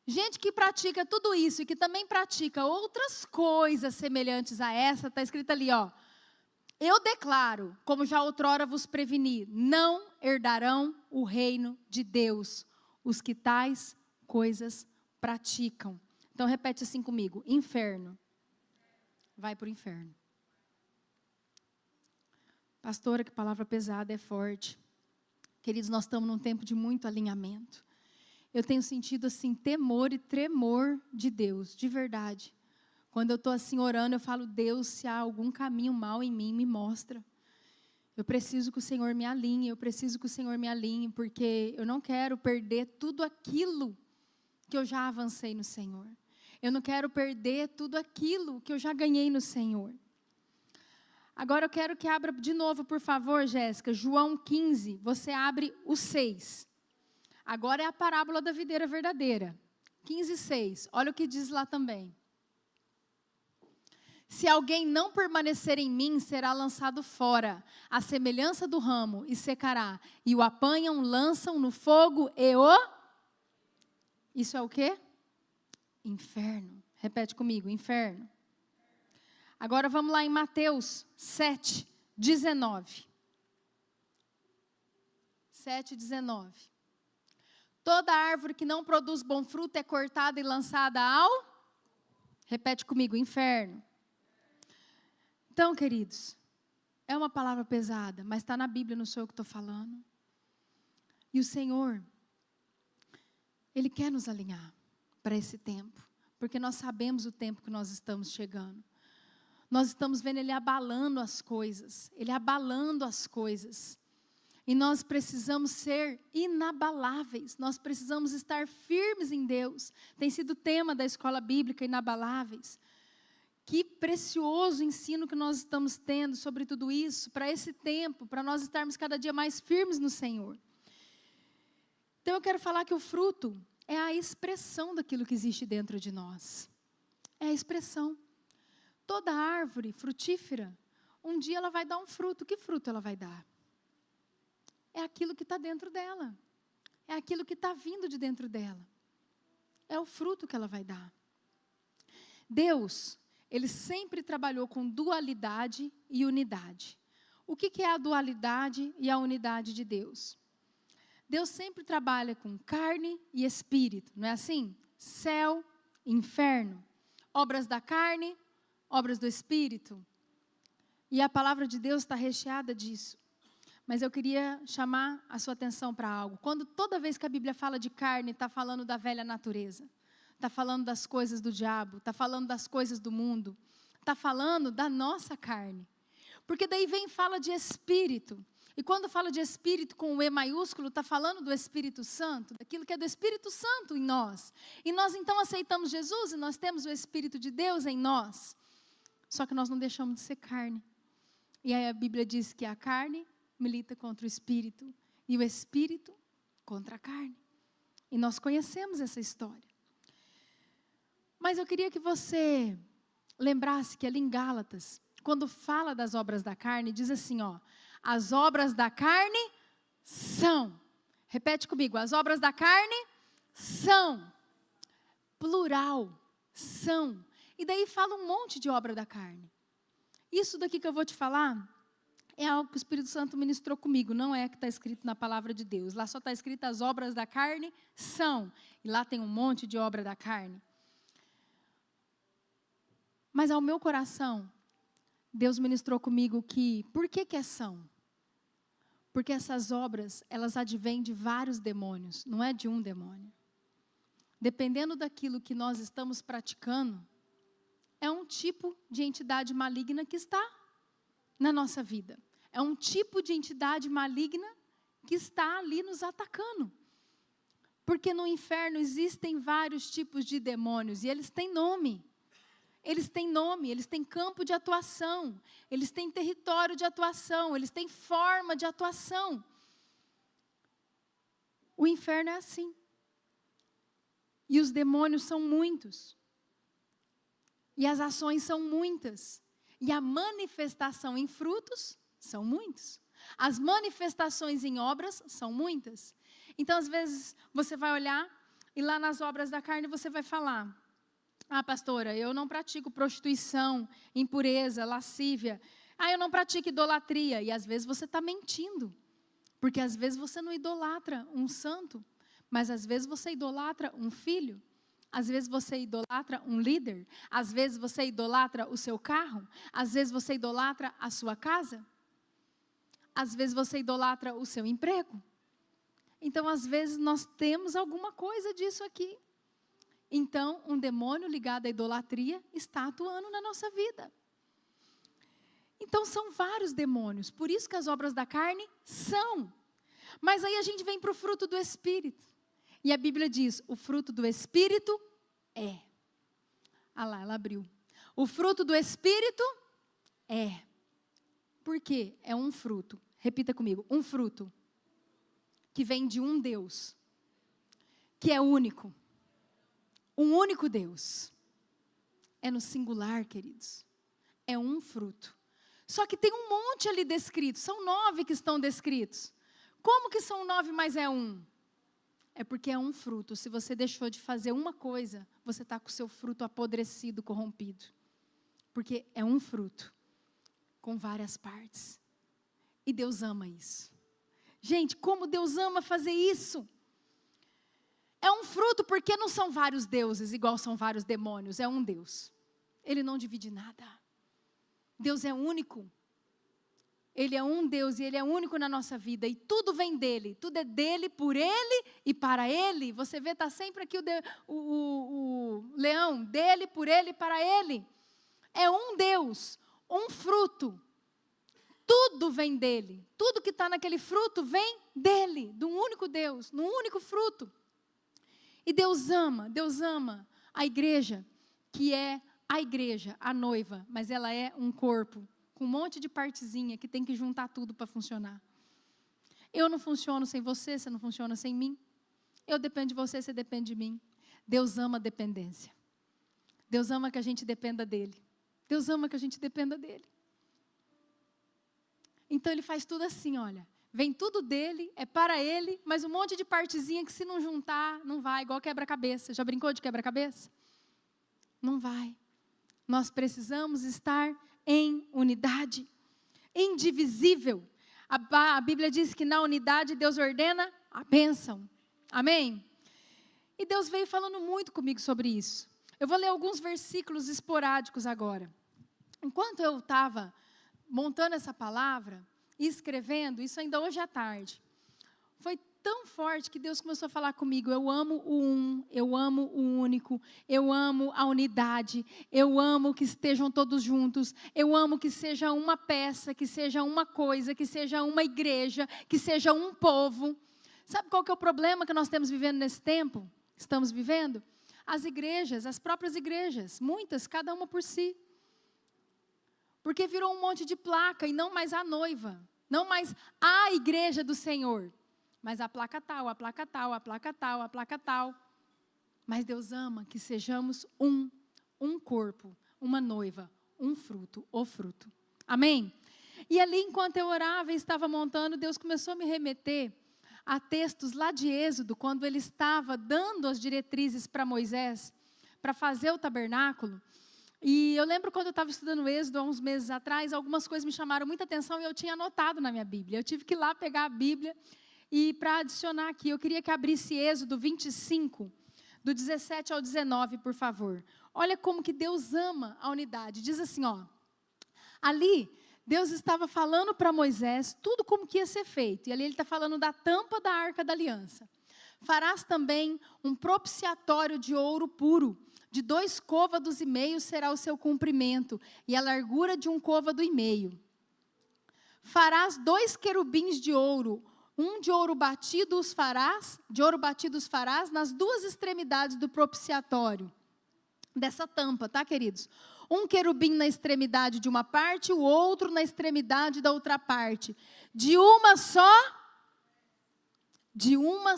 Gente que pratica tudo isso e que também pratica outras coisas semelhantes a essa, está escrito ali, ó. Eu declaro, como já outrora vos preveni, não herdarão o reino de Deus os que tais coisas praticam. Então repete assim comigo, inferno. Vai para o inferno. Pastora, que palavra pesada, é forte. Queridos, nós estamos num tempo de muito alinhamento. Eu tenho sentido assim, temor e tremor de Deus, de verdade. Quando eu estou assim orando, eu falo, Deus, se há algum caminho mal em mim, me mostra. Eu preciso que o Senhor me alinhe, porque eu não quero perder tudo aquilo que eu já avancei no Senhor. Eu não quero perder tudo aquilo que eu já ganhei no Senhor. Agora eu quero que abra de novo, por favor, Jéssica, João 15, você abre o 6. Agora é a parábola da videira verdadeira. 15, 6, olha o que diz lá também. Se alguém não permanecer em mim, será lançado fora, à semelhança do ramo, e secará. E o apanham, lançam no fogo e o... Isso é o quê? Inferno. Repete comigo, inferno. Agora vamos lá em Mateus 7, 19. 7, 19. Toda árvore que não produz bom fruto é cortada e lançada ao... Repete comigo, inferno. Então, queridos, é uma palavra pesada, mas está na Bíblia, não sou eu que estou falando. E o Senhor, Ele quer nos alinhar para esse tempo, porque nós sabemos o tempo que nós estamos chegando. Nós estamos vendo Ele abalando as coisas, E nós precisamos ser inabaláveis, nós precisamos estar firmes em Deus. Tem sido o tema da escola bíblica, inabaláveis. Que precioso ensino que nós estamos tendo sobre tudo isso, para esse tempo, para nós estarmos cada dia mais firmes no Senhor. Então eu quero falar que o fruto é a expressão daquilo que existe dentro de nós. É a expressão. Toda árvore frutífera, um dia ela vai dar um fruto. Que fruto ela vai dar? É aquilo que está dentro dela. É aquilo que está vindo de dentro dela. É o fruto que ela vai dar. Deus, Ele sempre trabalhou com dualidade e unidade. O que é a dualidade e a unidade de Deus? Deus sempre trabalha com carne e espírito, não é assim? Céu, inferno, obras da carne, obras do espírito. E a palavra de Deus está recheada disso. Mas eu queria chamar a sua atenção para algo. Toda vez que a Bíblia fala de carne, está falando da velha natureza. Está falando das coisas do diabo, está falando das coisas do mundo. está falando da nossa carne. Porque daí vem e fala de espírito. E quando fala de espírito com o E maiúsculo, está falando do Espírito Santo, daquilo que é do Espírito Santo em nós. E nós então aceitamos Jesus e nós temos o Espírito de Deus em nós. Só que nós não deixamos de ser carne. E aí a Bíblia diz que a carne milita contra o Espírito e o Espírito contra a carne. E nós conhecemos essa história. Mas eu queria que você lembrasse que ali em Gálatas, quando fala das obras da carne, diz assim, ó, as obras da carne são. Repete comigo, as obras da carne são. Plural, são. E daí fala um monte de obra da carne. Isso daqui que eu vou te falar é algo que o Espírito Santo ministrou comigo, não é que está escrito na palavra de Deus. Lá só está escrito as obras da carne são. E lá tem um monte de obra da carne. Mas ao meu coração, Deus ministrou comigo que, por que é são? Porque essas obras, elas advêm de vários demônios, não é de um demônio. Dependendo daquilo que nós estamos praticando, é um tipo de entidade maligna que está na nossa vida. É um tipo de entidade maligna que está ali nos atacando. Porque no inferno existem vários tipos de demônios e eles têm nome. Eles têm nome, eles têm campo de atuação, eles têm território de atuação, eles têm forma de atuação. O inferno é assim. E os demônios são muitos. E as ações são muitas. E a manifestação em frutos são muitos. As manifestações em obras são muitas. Então, às vezes, você vai olhar e lá nas obras da carne você vai falar: ah, pastora, eu não pratico prostituição, impureza, lascívia. Ah, eu não pratico idolatria. E às vezes você está mentindo. Porque às vezes você não idolatra um santo, mas às vezes você idolatra um filho. Às vezes você idolatra um líder. Às vezes você idolatra o seu carro. Às vezes você idolatra a sua casa. Às vezes você idolatra o seu emprego. Então, às vezes nós temos alguma coisa disso aqui. Então, um demônio ligado à idolatria está atuando na nossa vida. Então, são vários demônios. Por isso que as obras da carne são. Mas aí a gente vem para o fruto do Espírito. E a Bíblia diz, o fruto do Espírito é. Ah lá, ela abriu. O fruto do Espírito é. Por quê? É um fruto. Repita comigo, um fruto. Que vem de um Deus. Que é único. Um único Deus. É no singular, queridos. É um fruto. Só que tem um monte ali descrito. São 9 que estão descritos. Como que são 9, mas é um? É porque é um fruto. Se você deixou de fazer uma coisa, você está com o seu fruto apodrecido, corrompido. Porque é um fruto. Com várias partes. E Deus ama isso. Gente, como Deus ama fazer isso. É um fruto porque não são vários deuses, igual são vários demônios. É um Deus. Ele não divide nada. Deus é único. Ele é um Deus e Ele é único na nossa vida. E tudo vem dEle. Tudo é dEle, por Ele e para Ele. Você vê, está sempre aqui o leão. DEle, por Ele e para Ele. É um Deus, um fruto. Tudo vem dEle. Tudo que está naquele fruto vem dEle. De um único Deus, num único fruto. E Deus ama a igreja, que é a igreja, a noiva, mas ela é um corpo, com um monte de partezinha que tem que juntar tudo para funcionar. Eu não funciono sem você, você não funciona sem mim. Eu dependo de você, você depende de mim. Deus ama a dependência. Deus ama que a gente dependa dEle. Deus ama que a gente dependa dEle. Então Ele faz tudo assim, olha. Vem tudo dEle, é para Ele, mas um monte de partezinha que se não juntar, não vai, igual quebra-cabeça. Já brincou de quebra-cabeça? Não vai. Nós precisamos estar em unidade, indivisível. A Bíblia diz que na unidade Deus ordena a bênção. Amém? E Deus veio falando muito comigo sobre isso. Eu vou ler alguns versículos esporádicos agora. Enquanto eu estava montando essa palavra e escrevendo, isso ainda hoje à tarde, foi tão forte que Deus começou a falar comigo. Eu amo o um, eu amo o único, eu amo a unidade, eu amo que estejam todos juntos, eu amo que seja uma peça, que seja uma coisa, que seja uma igreja, que seja um povo. Sabe qual que é o problema que nós temos vivendo nesse tempo? Estamos vivendo? As igrejas, as próprias igrejas, muitas, cada uma por si. Porque virou um monte de placa e não mais a noiva, não mais a igreja do Senhor. Mas a placa tal, a placa tal, a placa tal, a placa tal. Mas Deus ama que sejamos um corpo, uma noiva, um fruto, o fruto. Amém? E ali, enquanto eu orava e estava montando, Deus começou a me remeter a textos lá de Êxodo, quando ele estava dando as diretrizes para Moisés, para fazer o tabernáculo. E eu lembro quando eu estava estudando Êxodo, há uns meses atrás, algumas coisas me chamaram muita atenção e eu tinha anotado na minha Bíblia. Eu tive que ir lá pegar a Bíblia. E para adicionar aqui, eu queria que abrisse Êxodo 25, do 17 ao 19, por favor. Olha como que Deus ama a unidade. Diz assim, ó. Ali, Deus estava falando para Moisés tudo como que ia ser feito. E ali ele está falando da tampa da Arca da Aliança. Farás também um propiciatório de ouro puro. De 2 côvados e meio será o seu comprimento, e a largura de 1 côvado e meio. Farás 2 querubins de ouro. Um de ouro batido os farás nas 2 extremidades do propiciatório, dessa tampa, tá, queridos? Um querubim na extremidade de uma parte, o outro na extremidade da outra parte. De uma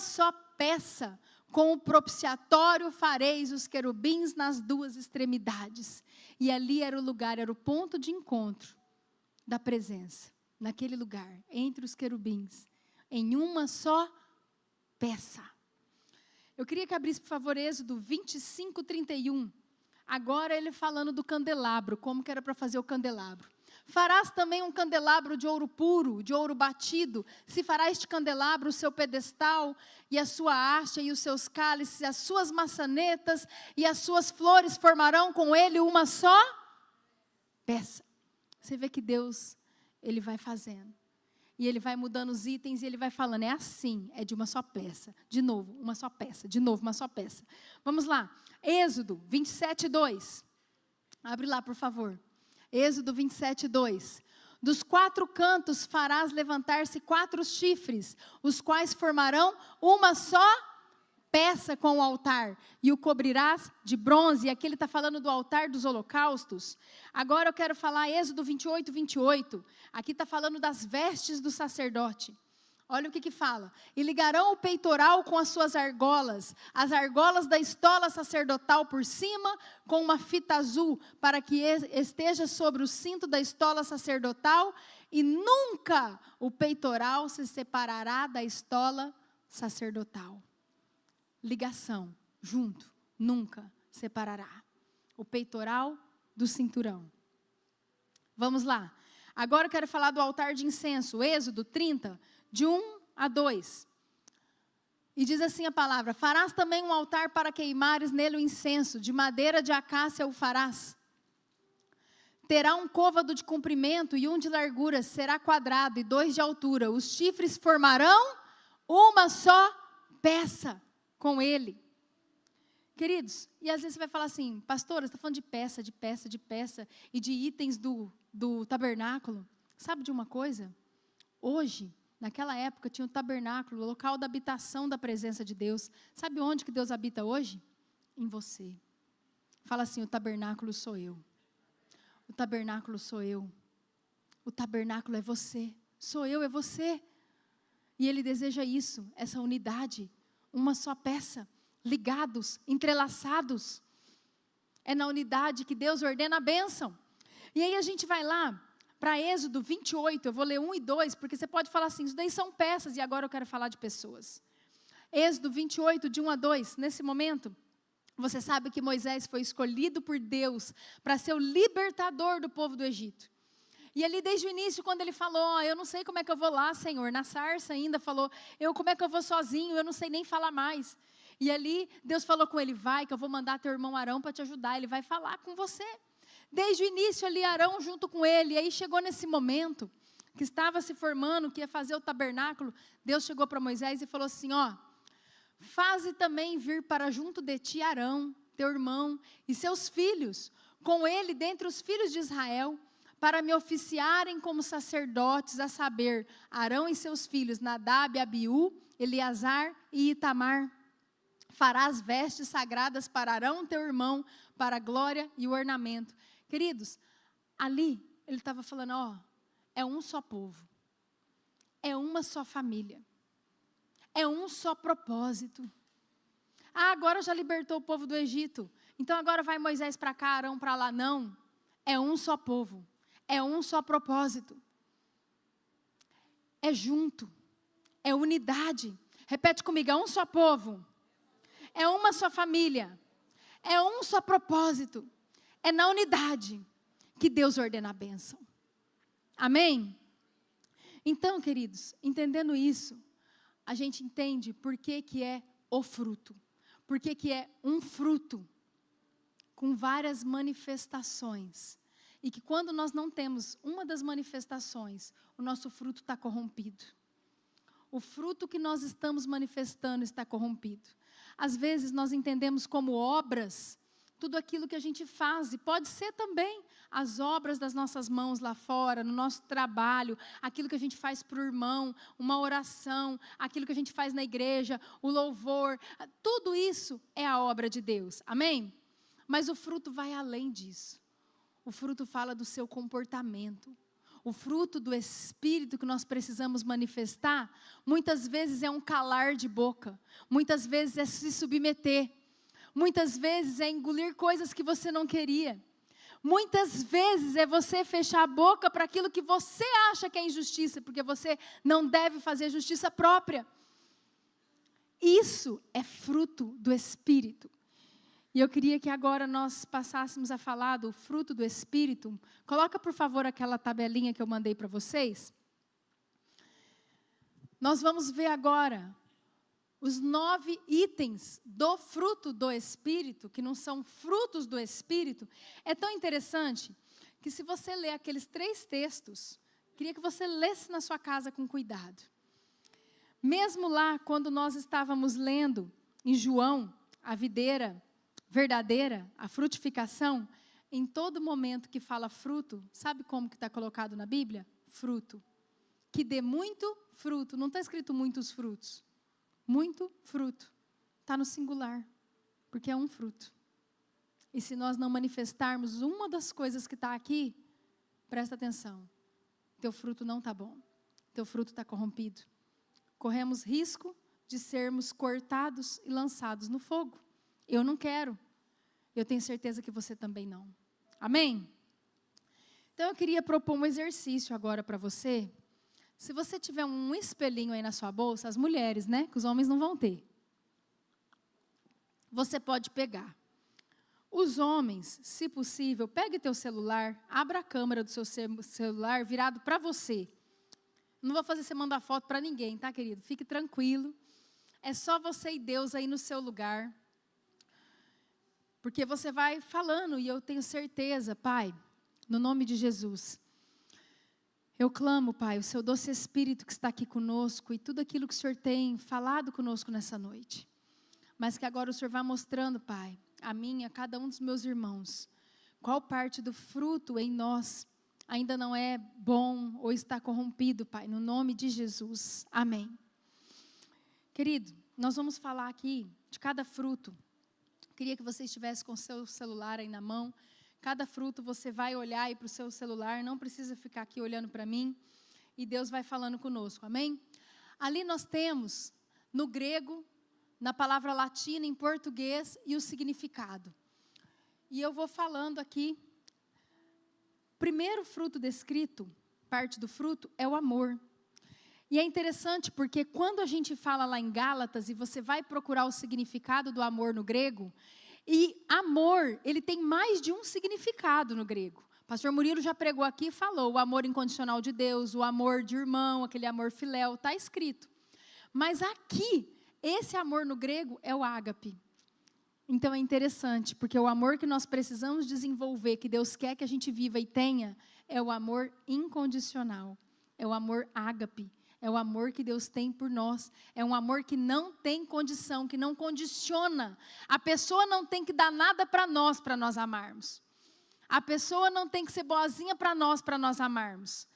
só peça, com o propiciatório fareis os querubins nas 2 extremidades. E ali era o lugar, era o ponto de encontro da presença, naquele lugar, entre os querubins. Em uma só peça. Eu queria que abrisse, por favor, Êxodo 25, 31. Agora ele falando do candelabro, como que era para fazer o candelabro. Farás também um candelabro de ouro puro, de ouro batido. Se fará este candelabro o seu pedestal, e a sua haste, e os seus cálices, as suas maçanetas, e as suas flores formarão com ele uma só peça. Você vê que Deus, ele vai fazendo. E ele vai mudando os itens e ele vai falando, é assim, é de uma só peça. De novo, uma só peça. De novo, uma só peça. Vamos lá. Êxodo 27, 2. Abre lá, por favor. Êxodo 27, 2. Dos 4 cantos farás levantar-se 4 chifres, os quais formarão uma só peça com o altar, e o cobrirás de bronze. E aqui ele está falando do altar dos holocaustos. Agora eu quero falar Êxodo 28, 28. Aqui está falando das vestes do sacerdote. Olha o que fala. E ligarão o peitoral com as suas argolas, as argolas da estola sacerdotal por cima, com uma fita azul, para que esteja sobre o cinto da estola sacerdotal, e nunca o peitoral se separará da estola sacerdotal. Ligação, junto, nunca separará. O peitoral do cinturão. Vamos lá. Agora eu quero falar do altar de incenso. Êxodo 30, de 1 a 2. E diz assim a palavra: farás também um altar para queimares nele o incenso, de madeira de acácia o farás. Terá um côvado de comprimento e 1 de largura, será quadrado e 2 de altura. Os chifres formarão uma só peça com ele. Queridos, e às vezes você vai falar assim, pastora, você está falando de peça, e de itens do tabernáculo. Sabe de uma coisa? Hoje, naquela época, tinha o tabernáculo, o local da habitação da presença de Deus. Sabe onde que Deus habita hoje? Em você. Fala assim, o tabernáculo sou eu. O tabernáculo sou eu. O tabernáculo é você. Sou eu, é você. E Ele deseja isso, essa unidade. Uma só peça, ligados, entrelaçados. É na unidade que Deus ordena a bênção. E aí a gente vai lá para Êxodo 28, eu vou ler 1 e 2, porque você pode falar assim, isso daí são peças, e agora eu quero falar de pessoas. Êxodo 28, de 1 a 2, nesse momento, você sabe que Moisés foi escolhido por Deus para ser o libertador do povo do Egito. E ali desde o início, quando ele falou, eu não sei como é que eu vou lá, Senhor, na sarça ainda falou, como é que eu vou sozinho, eu não sei nem falar mais. E ali Deus falou com ele, vai que eu vou mandar teu irmão Arão para te ajudar, ele vai falar com você. Desde o início ali Arão junto com ele, e aí chegou nesse momento que estava se formando, que ia fazer o tabernáculo, Deus chegou para Moisés e falou assim, ó, faze também vir para junto de ti Arão, teu irmão, e seus filhos, com ele dentre os filhos de Israel, para me oficiarem como sacerdotes, a saber, Arão e seus filhos, Nadab, Abiú, Eleazar e Itamar. Farás vestes sagradas para Arão, teu irmão, para a glória e o ornamento. Queridos, ali ele estava falando, ó, é um só povo, é uma só família, é um só propósito. Ah, agora já libertou o povo do Egito, então agora vai Moisés para cá, Arão para lá. Não, é um só povo, é um só propósito, é junto, é unidade. Repete comigo, é um só povo, é uma só família, é um só propósito, é na unidade que Deus ordena a bênção. Amém? Então, queridos, entendendo isso, a gente entende por que é o fruto, por que é um fruto com várias manifestações, e que quando nós não temos uma das manifestações, o nosso fruto está corrompido. O fruto que nós estamos manifestando está corrompido. Às vezes nós entendemos como obras tudo aquilo que a gente faz, e pode ser também as obras das nossas mãos lá fora, no nosso trabalho, aquilo que a gente faz para o irmão, uma oração, aquilo que a gente faz na igreja, o louvor, tudo isso é a obra de Deus, amém? Mas o fruto vai além disso. O fruto fala do seu comportamento. O fruto do Espírito que nós precisamos manifestar, muitas vezes é um calar de boca, muitas vezes é se submeter, muitas vezes é engolir coisas que você não queria, muitas vezes é você fechar a boca para aquilo que você acha que é injustiça, porque você não deve fazer justiça própria. Isso é fruto do Espírito. E eu queria que agora nós passássemos a falar do fruto do Espírito. Coloca, por favor, aquela tabelinha que eu mandei para vocês. Nós vamos ver agora os 9 itens do fruto do Espírito, que não são frutos do Espírito. É tão interessante que se você ler aqueles 3 textos, queria que você lesse na sua casa com cuidado. Mesmo lá, quando nós estávamos lendo em João, a videira verdadeira, a frutificação, em todo momento que fala fruto, sabe como que está colocado na Bíblia? Fruto. Que dê muito fruto. Não está escrito muitos frutos. Muito fruto. Está no singular, porque é um fruto. E se nós não manifestarmos uma das coisas que está aqui, presta atenção. Teu fruto não está bom. Teu fruto está corrompido. Corremos risco de sermos cortados e lançados no fogo. Eu não quero. Eu tenho certeza que você também não. Amém? Então eu queria propor um exercício agora para você. Se você tiver um espelhinho aí na sua bolsa, as mulheres, né? Que os homens não vão ter. Você pode pegar. Os homens, se possível, pegue teu celular, abra a câmera do seu celular virado para você. Não vou fazer você mandar foto para ninguém, tá, querido? Fique tranquilo. É só você e Deus aí no seu lugar. Porque você vai falando, e eu tenho certeza, Pai, no nome de Jesus, eu clamo, Pai, o seu doce Espírito que está aqui conosco, e tudo aquilo que o Senhor tem falado conosco nessa noite. Mas que agora o Senhor vá mostrando, Pai, a mim, a cada um dos meus irmãos, qual parte do fruto em nós ainda não é bom ou está corrompido, Pai, no nome de Jesus. Amém. Querido, nós vamos falar aqui de cada fruto. Queria que você estivesse com o seu celular aí na mão. Cada fruto você vai olhar aí para o seu celular, não precisa ficar aqui olhando para mim. E Deus vai falando conosco, amém? Ali nós temos, no grego, na palavra latina, em português, e o significado. E eu vou falando aqui. Primeiro fruto descrito, parte do fruto, é o amor. E é interessante porque quando a gente fala lá em Gálatas e você vai procurar o significado do amor no grego, e amor, ele tem mais de um significado no grego. O pastor Murilo já pregou aqui e falou o amor incondicional de Deus, o amor de irmão, aquele amor filéu, está escrito. Mas aqui, esse amor no grego é o ágape. Então é interessante, porque o amor que nós precisamos desenvolver, que Deus quer que a gente viva e tenha, é o amor incondicional. É o amor ágape. É o amor que Deus tem por nós. É um amor que não tem condição, que não condiciona. A pessoa não tem que dar nada para nós amarmos. A pessoa não tem que ser boazinha para nós amarmos.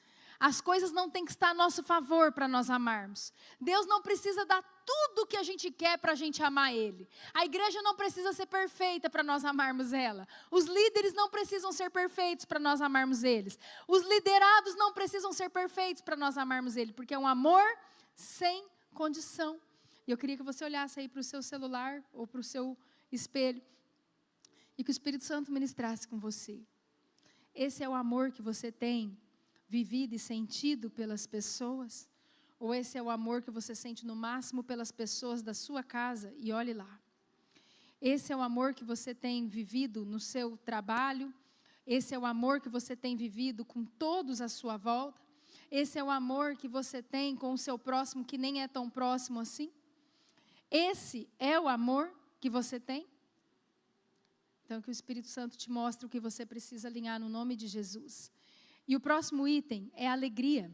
As coisas não têm que estar a nosso favor para nós amarmos. Deus não precisa dar tudo o que a gente quer para a gente amar Ele. A igreja não precisa ser perfeita para nós amarmos ela. Os líderes não precisam ser perfeitos para nós amarmos eles. Os liderados não precisam ser perfeitos para nós amarmos Ele, porque é um amor sem condição. E eu queria que você olhasse aí para o seu celular ou para o seu espelho e que o Espírito Santo ministrasse com você. Esse é o amor que você tem vivido e sentido pelas pessoas? Ou esse é o amor que você sente no máximo pelas pessoas da sua casa? E olhe lá. Esse é o amor que você tem vivido no seu trabalho? Esse é o amor que você tem vivido com todos à sua volta? Esse é o amor que você tem com o seu próximo que nem é tão próximo assim? Esse é o amor que você tem? Então, que o Espírito Santo te mostre o que você precisa alinhar no nome de Jesus. E o próximo item é alegria.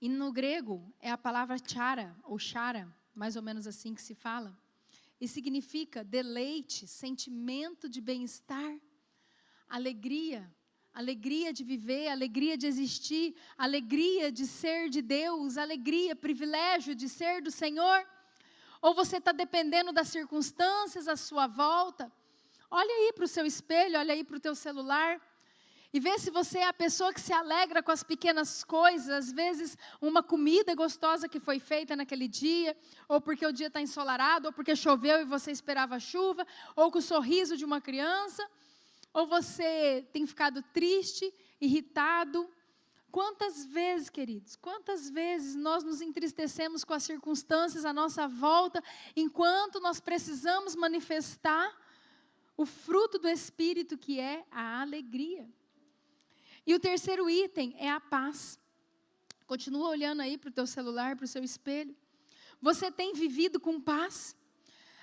E no grego é a palavra chara, ou chara, mais ou menos assim que se fala. E significa deleite, sentimento de bem-estar, alegria, alegria de viver, alegria de existir, alegria de ser de Deus, alegria, privilégio de ser do Senhor. Ou você está dependendo das circunstâncias à sua volta? Olha aí para o seu espelho, olha aí para o teu celular. E vê se você é a pessoa que se alegra com as pequenas coisas, às vezes uma comida gostosa que foi feita naquele dia, ou porque o dia está ensolarado, ou porque choveu e você esperava chuva, ou com o sorriso de uma criança, ou você tem ficado triste, irritado. Quantas vezes, queridos, quantas vezes nós nos entristecemos com as circunstâncias à nossa volta, enquanto nós precisamos manifestar o fruto do Espírito, que é a alegria. E o terceiro item é a paz. Continua olhando aí para o teu celular, para o seu espelho. Você tem vivido com paz?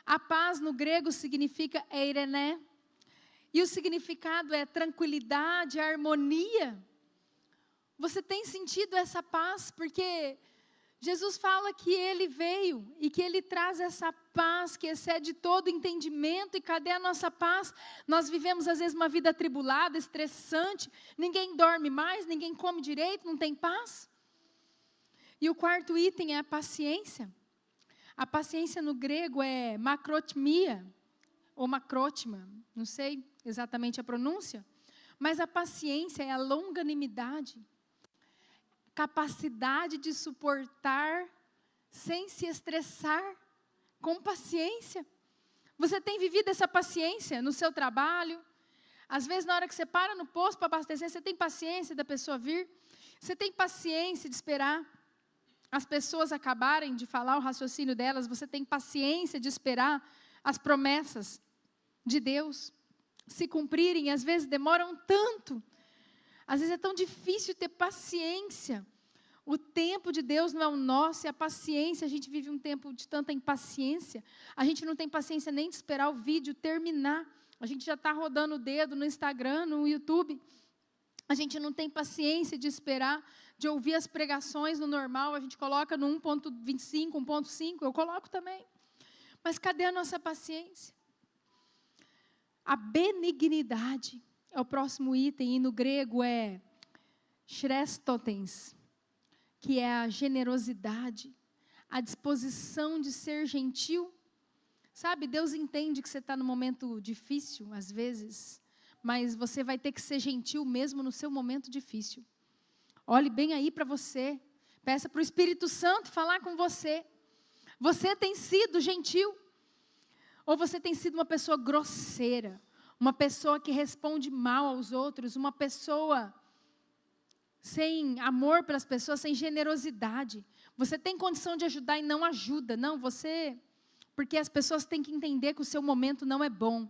A paz no grego significa eirené. E o significado é tranquilidade, harmonia. Você tem sentido essa paz? Porque Jesus fala que Ele veio e que Ele traz essa paz que excede todo entendimento. E cadê a nossa paz? Nós vivemos às vezes uma vida atribulada, estressante. Ninguém dorme mais, ninguém come direito, não tem paz. E o quarto item é a paciência. A paciência no grego é macrotimia, ou macrótima, não sei exatamente a pronúncia. Mas a paciência é a longanimidade. Capacidade de suportar sem se estressar, com paciência. Você tem vivido essa paciência no seu trabalho? Às vezes, na hora que você para no posto para abastecer, você tem paciência da pessoa vir? Você tem paciência de esperar as pessoas acabarem de falar o raciocínio delas? Você tem paciência de esperar as promessas de Deus se cumprirem? Às vezes demoram tanto. Às vezes é tão difícil ter paciência. O tempo de Deus não é o nosso, é a paciência. A gente vive um tempo de tanta impaciência. A gente não tem paciência nem de esperar o vídeo terminar. A gente já está rodando o dedo no Instagram, no YouTube. A gente não tem paciência de esperar, de ouvir as pregações no normal. A gente coloca no 1.25, 1.5, eu coloco também. Mas cadê a nossa paciência? A benignidade é o próximo item, e no grego é chrestotens, que é a generosidade, a disposição de ser gentil. Sabe, Deus entende que você está num momento difícil, às vezes, mas você vai ter que ser gentil mesmo no seu momento difícil. Olhe bem aí para você, peça para o Espírito Santo falar com você. Você tem sido gentil? Ou você tem sido uma pessoa grosseira? Uma pessoa que responde mal aos outros, uma pessoa sem amor pelas pessoas, sem generosidade. Você tem condição de ajudar e não ajuda. Não, porque as pessoas têm que entender que o seu momento não é bom.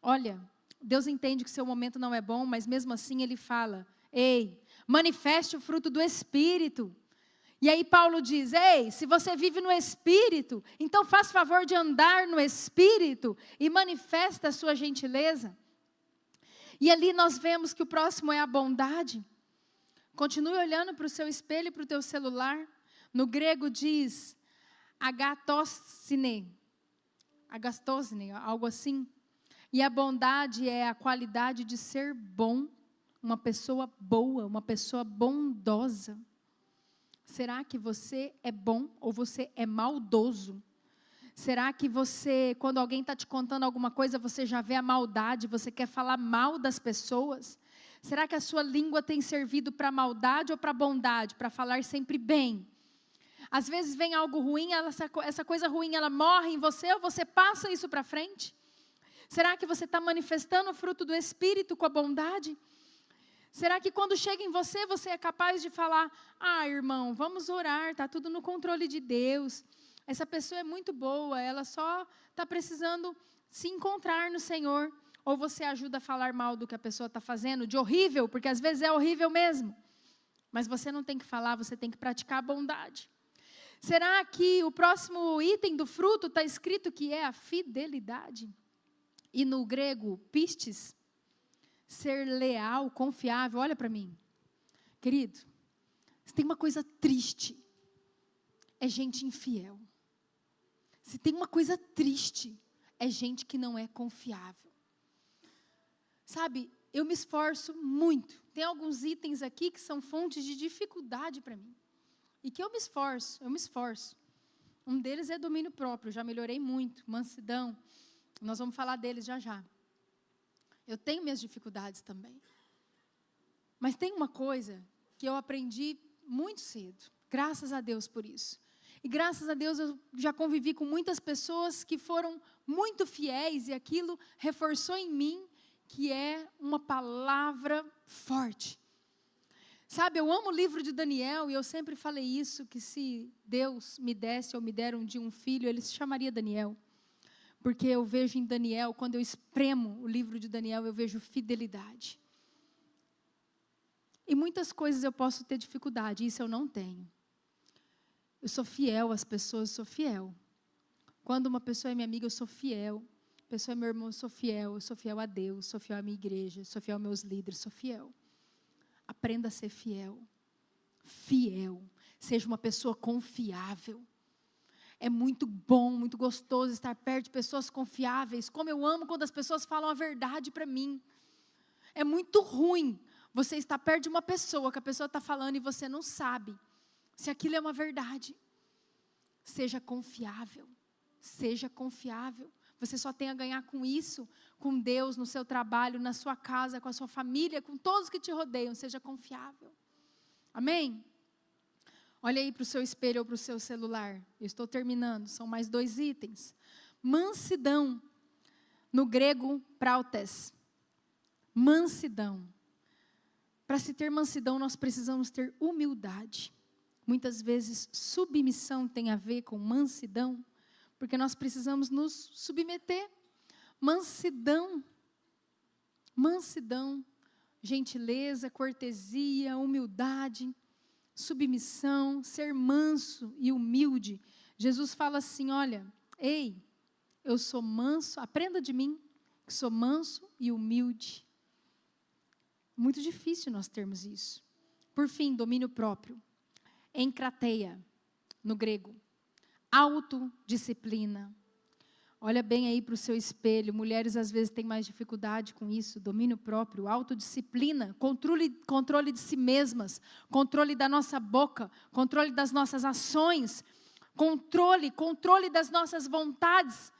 Olha, Deus entende que o seu momento não é bom, mas mesmo assim Ele fala, ei, manifeste o fruto do Espírito. E aí Paulo diz, ei, se você vive no Espírito, então faz favor de andar no Espírito e manifesta a sua gentileza. E ali nós vemos que o próximo é a bondade. Continue olhando para o seu espelho, para o teu celular. No grego diz agathosne, algo assim. E a bondade é a qualidade de ser bom, uma pessoa boa, uma pessoa bondosa. Será que você é bom ou você é maldoso? Será que você, quando alguém está te contando alguma coisa, você já vê a maldade, você quer falar mal das pessoas? Será que a sua língua tem servido para maldade ou para bondade, para falar sempre bem? Às vezes vem algo ruim, essa coisa ruim, ela morre em você ou você passa isso para frente? Será que você está manifestando o fruto do Espírito com a bondade? Será que quando chega em você, você é capaz de falar, irmão, vamos orar, está tudo no controle de Deus. Essa pessoa é muito boa, ela só está precisando se encontrar no Senhor. Ou você ajuda a falar mal do que a pessoa está fazendo, de horrível, porque às vezes é horrível mesmo. Mas você não tem que falar, você tem que praticar a bondade. Será que o próximo item do fruto está escrito que é a fidelidade? E no grego, pistes, ser leal, confiável. Olha para mim. Querido, se tem uma coisa triste, é gente infiel. Se tem uma coisa triste, é gente que não é confiável. Sabe, eu me esforço muito. Tem alguns itens aqui que são fontes de dificuldade para mim. E que eu me esforço. Um deles é domínio próprio, já melhorei muito, mansidão. Nós vamos falar deles já já. Eu tenho minhas dificuldades também. Mas tem uma coisa que eu aprendi muito cedo. Graças a Deus por isso. E graças a Deus eu já convivi com muitas pessoas que foram muito fiéis e aquilo reforçou em mim que é uma palavra forte. Sabe, eu amo o livro de Daniel e eu sempre falei isso, que se Deus me desse ou me der um dia um filho, ele se chamaria Daniel. Porque eu vejo em Daniel, quando eu espremo o livro de Daniel, eu vejo fidelidade. E muitas coisas eu posso ter dificuldade, isso eu não tenho. Eu sou fiel às pessoas, eu sou fiel. Quando uma pessoa é minha amiga, eu sou fiel. A pessoa é meu irmão, eu sou fiel a Deus, sou fiel à minha igreja, sou fiel aos meus líderes, sou fiel. Aprenda a ser fiel. Fiel. Seja uma pessoa confiável. É muito bom, muito gostoso estar perto de pessoas confiáveis. Como eu amo quando as pessoas falam a verdade para mim. É muito ruim você estar perto de uma pessoa que a pessoa está falando e você não sabe se aquilo é uma verdade. Seja confiável. Seja confiável. Você só tem a ganhar com isso, com Deus, no seu trabalho, na sua casa, com a sua família, com todos que te rodeiam. Seja confiável. Amém? Olha aí para o seu espelho ou para o seu celular. Eu estou terminando, são mais 2 itens. Mansidão, no grego, prautes. Mansidão. Para se ter mansidão, nós precisamos ter humildade. Muitas vezes, submissão tem a ver com mansidão, porque nós precisamos nos submeter. Mansidão, gentileza, cortesia, humildade, submissão, ser manso e humilde. Jesus fala assim, olha, ei, eu sou manso, aprenda de mim, que sou manso e humilde. Muito difícil nós termos isso. Por fim, domínio próprio. Encrateia, no grego. Autodisciplina. Olha bem aí para o seu espelho. Mulheres às vezes têm mais dificuldade com isso. Domínio próprio, autodisciplina, controle de si mesmas, controle da nossa boca, controle das nossas ações, controle das nossas vontades.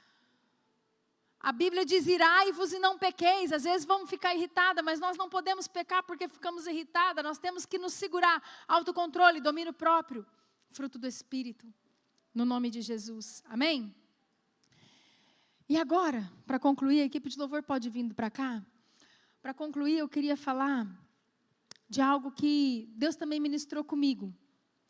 A Bíblia diz, irai-vos e não pequeis. Às vezes vamos ficar irritada, mas nós não podemos pecar porque ficamos irritadas. Nós temos que nos segurar. Autocontrole, domínio próprio, fruto do Espírito. No nome de Jesus. Amém? E agora, para concluir, a equipe de louvor pode vir para cá. Para concluir, eu queria falar de algo que Deus também ministrou comigo.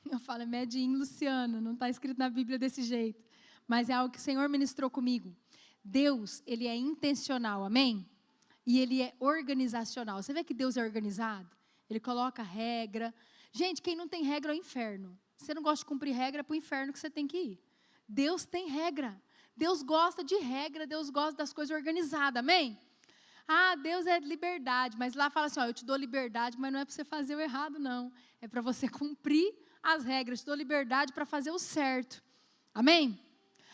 Eu falo, é Medinho Luciano, não está escrito na Bíblia desse jeito. Mas é algo que o Senhor ministrou comigo. Deus, Ele é intencional, amém? E Ele é organizacional. Você vê que Deus é organizado? Ele coloca regra. Gente, quem não tem regra é o inferno. Você não gosta de cumprir regra, é para o inferno que você tem que ir. Deus tem regra. Deus gosta de regra, Deus gosta das coisas organizadas, amém? Ah, Deus é liberdade, mas lá fala assim, ó, eu te dou liberdade, mas não é para você fazer o errado, não. É para você cumprir as regras. Eu te dou liberdade para fazer o certo. Amém?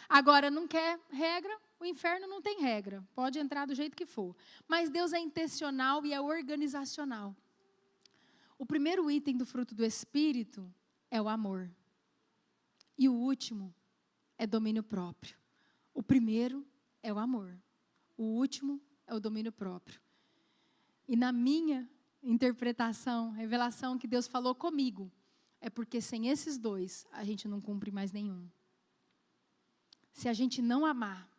Agora, não quer regra? O inferno não tem regra. Pode entrar do jeito que for. Mas Deus é intencional e é organizacional. O primeiro item do fruto do Espírito é o amor. E o último é domínio próprio. O primeiro é o amor. O último é o domínio próprio. E na minha interpretação, revelação que Deus falou comigo, é porque sem esses dois, a gente não cumpre mais nenhum. Se a gente não amar,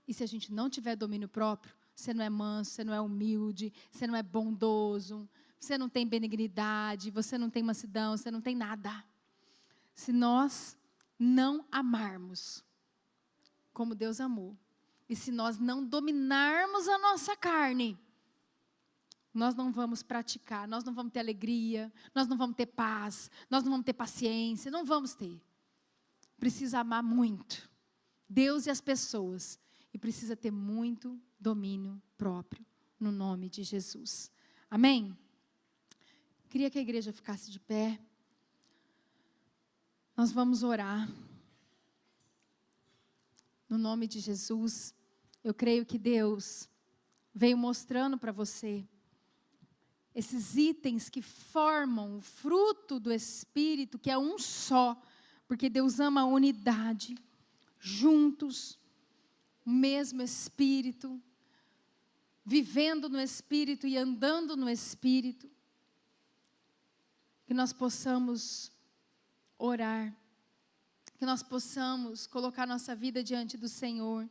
e se a gente não tiver domínio próprio, você não é manso, você não é humilde, você não é bondoso, você não tem benignidade, você não tem mansidão, você não tem nada. Se nós não amarmos como Deus amou, e se nós não dominarmos a nossa carne, nós não vamos praticar, nós não vamos ter alegria, nós não vamos ter paz, nós não vamos ter paciência, não vamos ter. Precisa amar muito Deus e as pessoas, e precisa ter muito domínio próprio, no nome de Jesus. Amém? Queria que a igreja ficasse de pé. Nós vamos orar. No nome de Jesus, eu creio que Deus veio mostrando para você esses itens que formam o fruto do Espírito, que é um só, porque Deus ama a unidade, juntos, o mesmo Espírito, vivendo no Espírito e andando no Espírito, que nós possamos orar, que nós possamos colocar nossa vida diante do Senhor,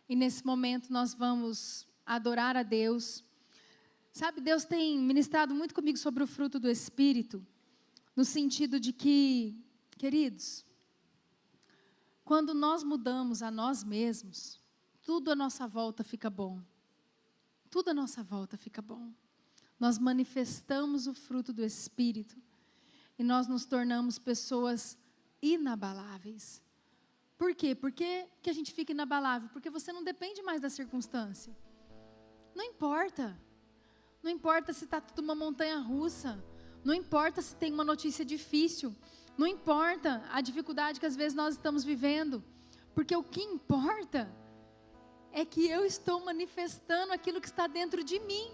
e nesse momento nós vamos adorar a Deus. Sabe, Deus tem ministrado muito comigo sobre o fruto do Espírito, no sentido de que, queridos, quando nós mudamos a nós mesmos, tudo à nossa volta fica bom. Tudo à nossa volta fica bom. Nós manifestamos o fruto do Espírito e nós nos tornamos pessoas inabaláveis. Por quê? Por que a gente fica inabalável? Porque você não depende mais da circunstância. Não importa. Não importa se está tudo uma montanha russa. Não importa se tem uma notícia difícil. Não importa a dificuldade que às vezes nós estamos vivendo. Porque o que importa é que eu estou manifestando aquilo que está dentro de mim.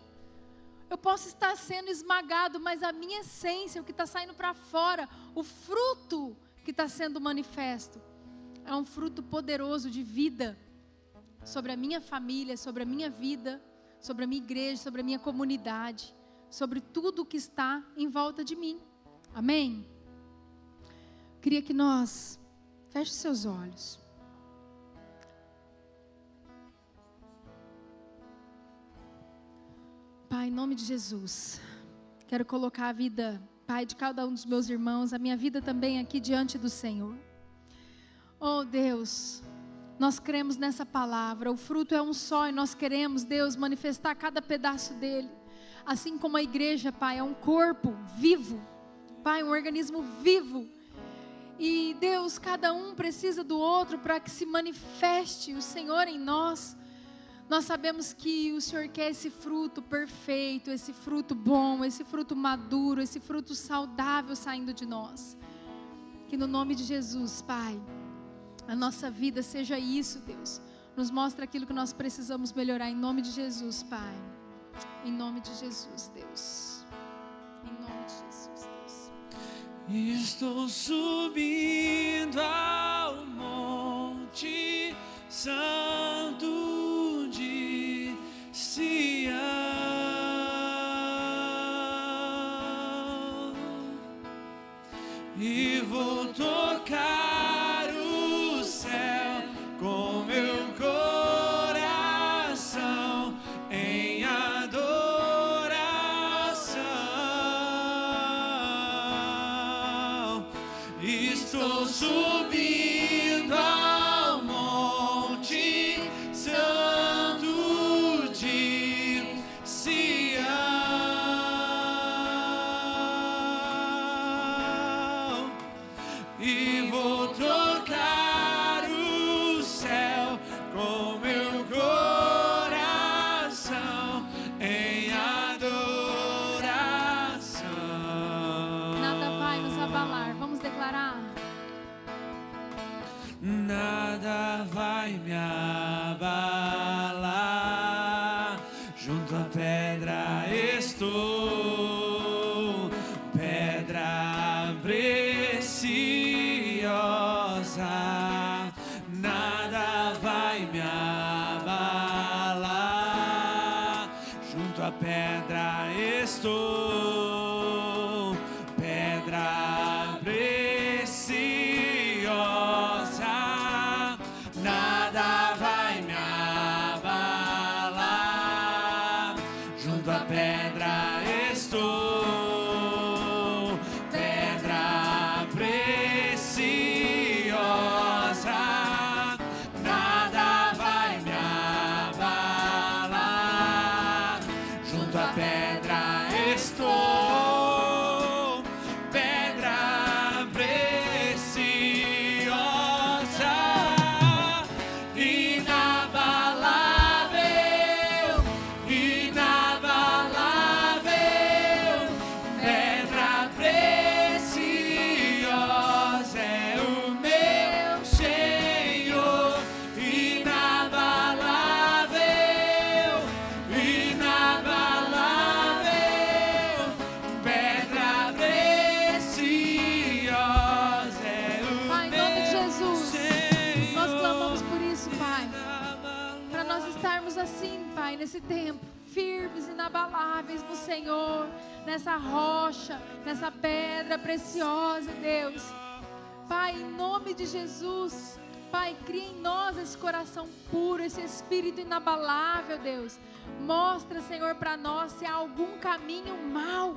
Eu posso estar sendo esmagado, mas a minha essência, o que está saindo para fora, o fruto que está sendo manifesto, é um fruto poderoso de vida sobre a minha família, sobre a minha vida, sobre a minha igreja, sobre a minha comunidade, sobre tudo que está em volta de mim. Amém? Queria que nós feche seus olhos. Pai, em nome de Jesus, quero colocar a vida, Pai, de cada um dos meus irmãos, a minha vida também aqui diante do Senhor. Oh Deus, nós cremos nessa palavra, o fruto é um só e nós queremos, Deus, manifestar cada pedaço dele. Assim como a igreja, Pai, é um corpo vivo, Pai, um organismo vivo. E Deus, cada um precisa do outro para que se manifeste o Senhor em nós. Nós sabemos que o Senhor quer esse fruto perfeito, esse fruto bom, esse fruto maduro, esse fruto saudável saindo de nós. Que no nome de Jesus, Pai, a nossa vida seja isso, Deus. Nos mostra aquilo que nós precisamos melhorar em nome de Jesus, Pai. Em nome de Jesus, Deus. Em nome de Jesus, Deus. Estou subindo ao monte santo de Sião e vou tocar o céu com meu coração em adoração. Estou subindo ao monte santo de Sião e vou tocar o céu com meu coração vai me abalar. Junto à pedra estou, pedra preciosa, nada vai me abalar. Junto à pedra estou, pedra preciosa, nada vai me abalar. Junto à pedra estou, pedra preciosa, nada vai me abalar. Junto à pedra estou, pedra preciosa, inabalável, inabalável, pedra preciosa é o meu Senhor, inabalável, inabalável, pedra preciosa é o Pai, em nome de Jesus, Senhor. nós clamamos por isso, Pai. Para nós estarmos assim, Pai, nesse tempo, firmes, inabaláveis no Senhor, nessa rocha, nessa pedra preciosa, Deus. Pai, em nome de Jesus, Pai, cria em nós esse coração puro, esse espírito inabalável, Deus. Mostra, Senhor, para nós se há algum caminho mau.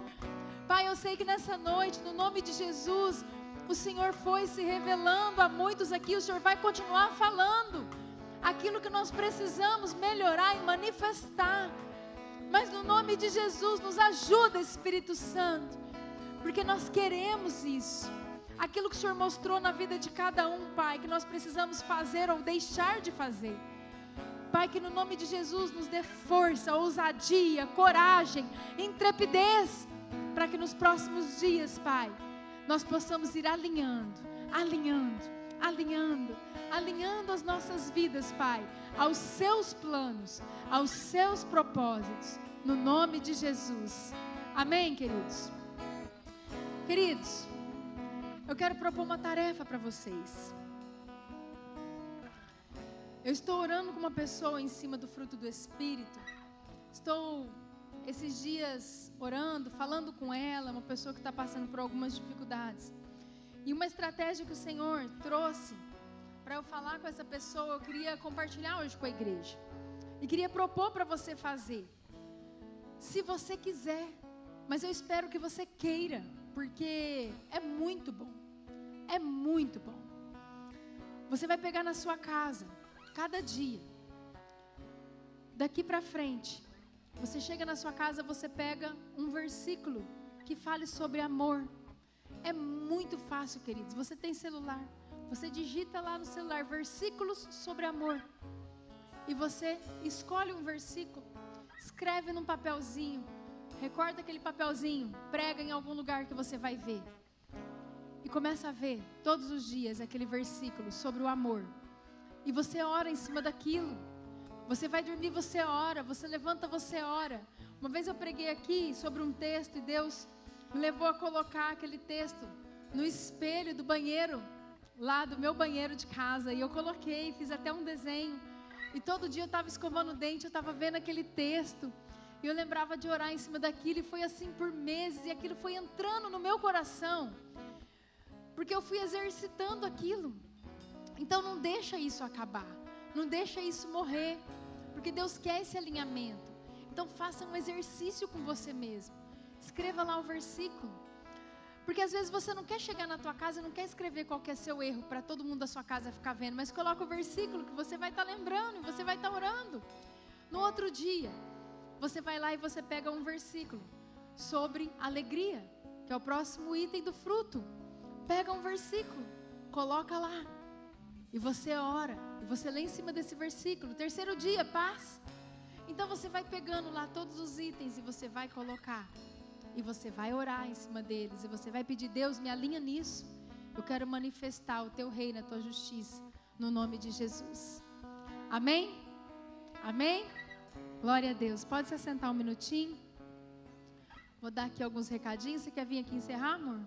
Pai, eu sei que nessa noite, no nome de Jesus, o Senhor foi se revelando a muitos aqui, o Senhor vai continuar falando aquilo que nós precisamos melhorar e manifestar. Mas no nome de Jesus, nos ajuda, Espírito Santo, porque nós queremos isso. Aquilo que o Senhor mostrou na vida de cada um, Pai, que nós precisamos fazer ou deixar de fazer. Pai, que no nome de Jesus nos dê força, ousadia, coragem, intrepidez, para que nos próximos dias, Pai, nós possamos ir alinhando as nossas vidas, Pai, aos seus planos, aos seus propósitos, no nome de Jesus. Amém, queridos? Queridos, eu quero propor uma tarefa para vocês. Eu estou orando com uma pessoa em cima do fruto do Espírito. Estou esses dias orando, falando com ela, uma pessoa que está passando por algumas dificuldades. E uma estratégia que o Senhor trouxe para eu falar com essa pessoa, eu queria compartilhar hoje com a igreja. E queria propor para você fazer. Se você quiser, mas eu espero que você queira, porque é muito bom. É muito bom. Você vai pegar na sua casa, cada dia, daqui para frente, você chega na sua casa, você pega um versículo que fale sobre amor. É muito fácil, queridos. Você tem celular, você digita lá no celular versículos sobre amor. E você escolhe um versículo, escreve num papelzinho, recorta aquele papelzinho, prega em algum lugar que você vai ver. E começa a ver todos os dias aquele versículo sobre o amor. E você ora em cima daquilo. Você vai dormir, você ora. Você levanta, você ora. Uma vez eu preguei aqui sobre um texto e Deus me levou a colocar aquele texto no espelho do banheiro, lá do meu banheiro de casa. E eu coloquei, fiz até um desenho. E todo dia eu estava escovando o dente, eu estava vendo aquele texto. E eu lembrava de orar em cima daquilo. E foi assim por meses. E aquilo foi entrando no meu coração. Porque eu fui exercitando aquilo. Então não deixa isso acabar. Não deixa isso morrer. Porque Deus quer esse alinhamento. Então faça um exercício com você mesmo. Escreva lá o versículo. Porque às vezes você não quer chegar na tua casa e não quer escrever qual que é seu erro para todo mundo da sua casa ficar vendo. Mas coloca o versículo que você vai estar lembrando e você vai estar orando. No outro dia, você vai lá e você pega um versículo sobre alegria, que é o próximo item do fruto. Pega um versículo, coloca lá. E você ora, e você lê em cima desse versículo. Terceiro dia, paz. Então você vai pegando lá todos os itens e você vai colocar. E você vai orar em cima deles. E você vai pedir, Deus, me alinha nisso. Eu quero manifestar o teu reino, a tua justiça, no nome de Jesus. Amém? Amém? Glória a Deus. Pode se assentar um minutinho. Vou dar aqui alguns recadinhos. Você quer vir aqui encerrar, amor?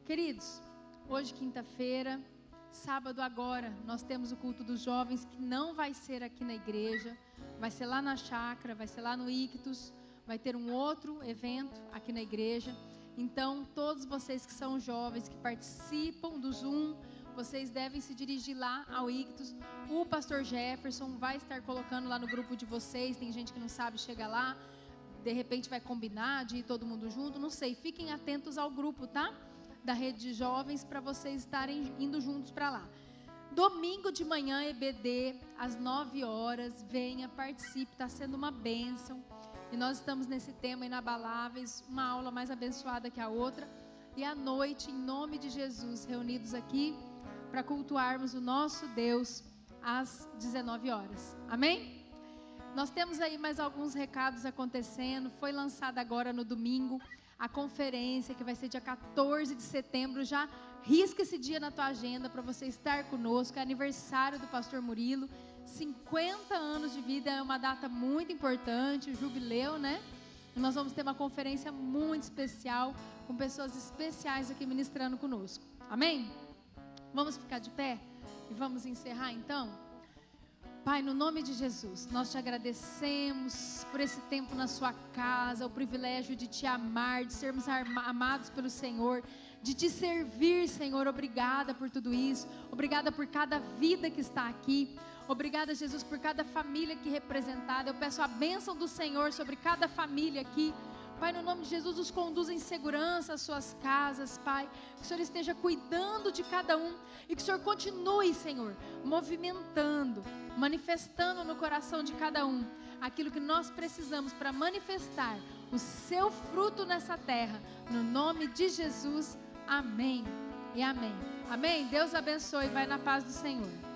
Queridos, hoje quinta-feira, sábado agora, nós temos o culto dos jovens, que não vai ser aqui na igreja, vai ser lá na chácara, vai ser lá no Ictus, vai ter um outro evento aqui na igreja. Então, todos vocês que são jovens, que participam do Zoom, vocês devem se dirigir lá ao Ictus. O pastor Jefferson vai estar colocando lá no grupo de vocês, tem gente que não sabe chegar lá, de repente vai combinar de ir todo mundo junto, não sei, fiquem atentos ao grupo, tá? Da rede de jovens, para vocês estarem indo juntos para lá. Domingo de manhã, EBD, às 9 horas, venha, participe, está sendo uma bênção. E nós estamos nesse tema inabaláveis, uma aula mais abençoada que a outra. E à noite, em nome de Jesus, reunidos aqui para cultuarmos o nosso Deus às 19 horas. Amém? Nós temos aí mais alguns recados acontecendo. Foi lançada agora no domingo a conferência, que vai ser dia 14 de setembro. Já risca esse dia na tua agenda para você estar conosco. É aniversário do pastor Murilo. 50 anos de vida, é uma data muito importante, o jubileu, né? E nós vamos ter uma conferência muito especial, com pessoas especiais aqui ministrando conosco. Amém? Vamos ficar de pé e vamos encerrar então? Pai, no nome de Jesus, nós te agradecemos por esse tempo na sua casa, o privilégio de te amar, de sermos amados pelo Senhor, de te servir, Senhor. Obrigada por tudo isso, obrigada por cada vida que está aqui, obrigada, Jesus, por cada família aqui representada. Eu peço a bênção do Senhor sobre cada família aqui. Pai, no nome de Jesus, os conduza em segurança às suas casas, Pai. Que o Senhor esteja cuidando de cada um e que o Senhor continue, Senhor, movimentando, manifestando no coração de cada um aquilo que nós precisamos para manifestar o seu fruto nessa terra. No nome de Jesus, amém e amém. Amém? Deus abençoe, vai na paz do Senhor.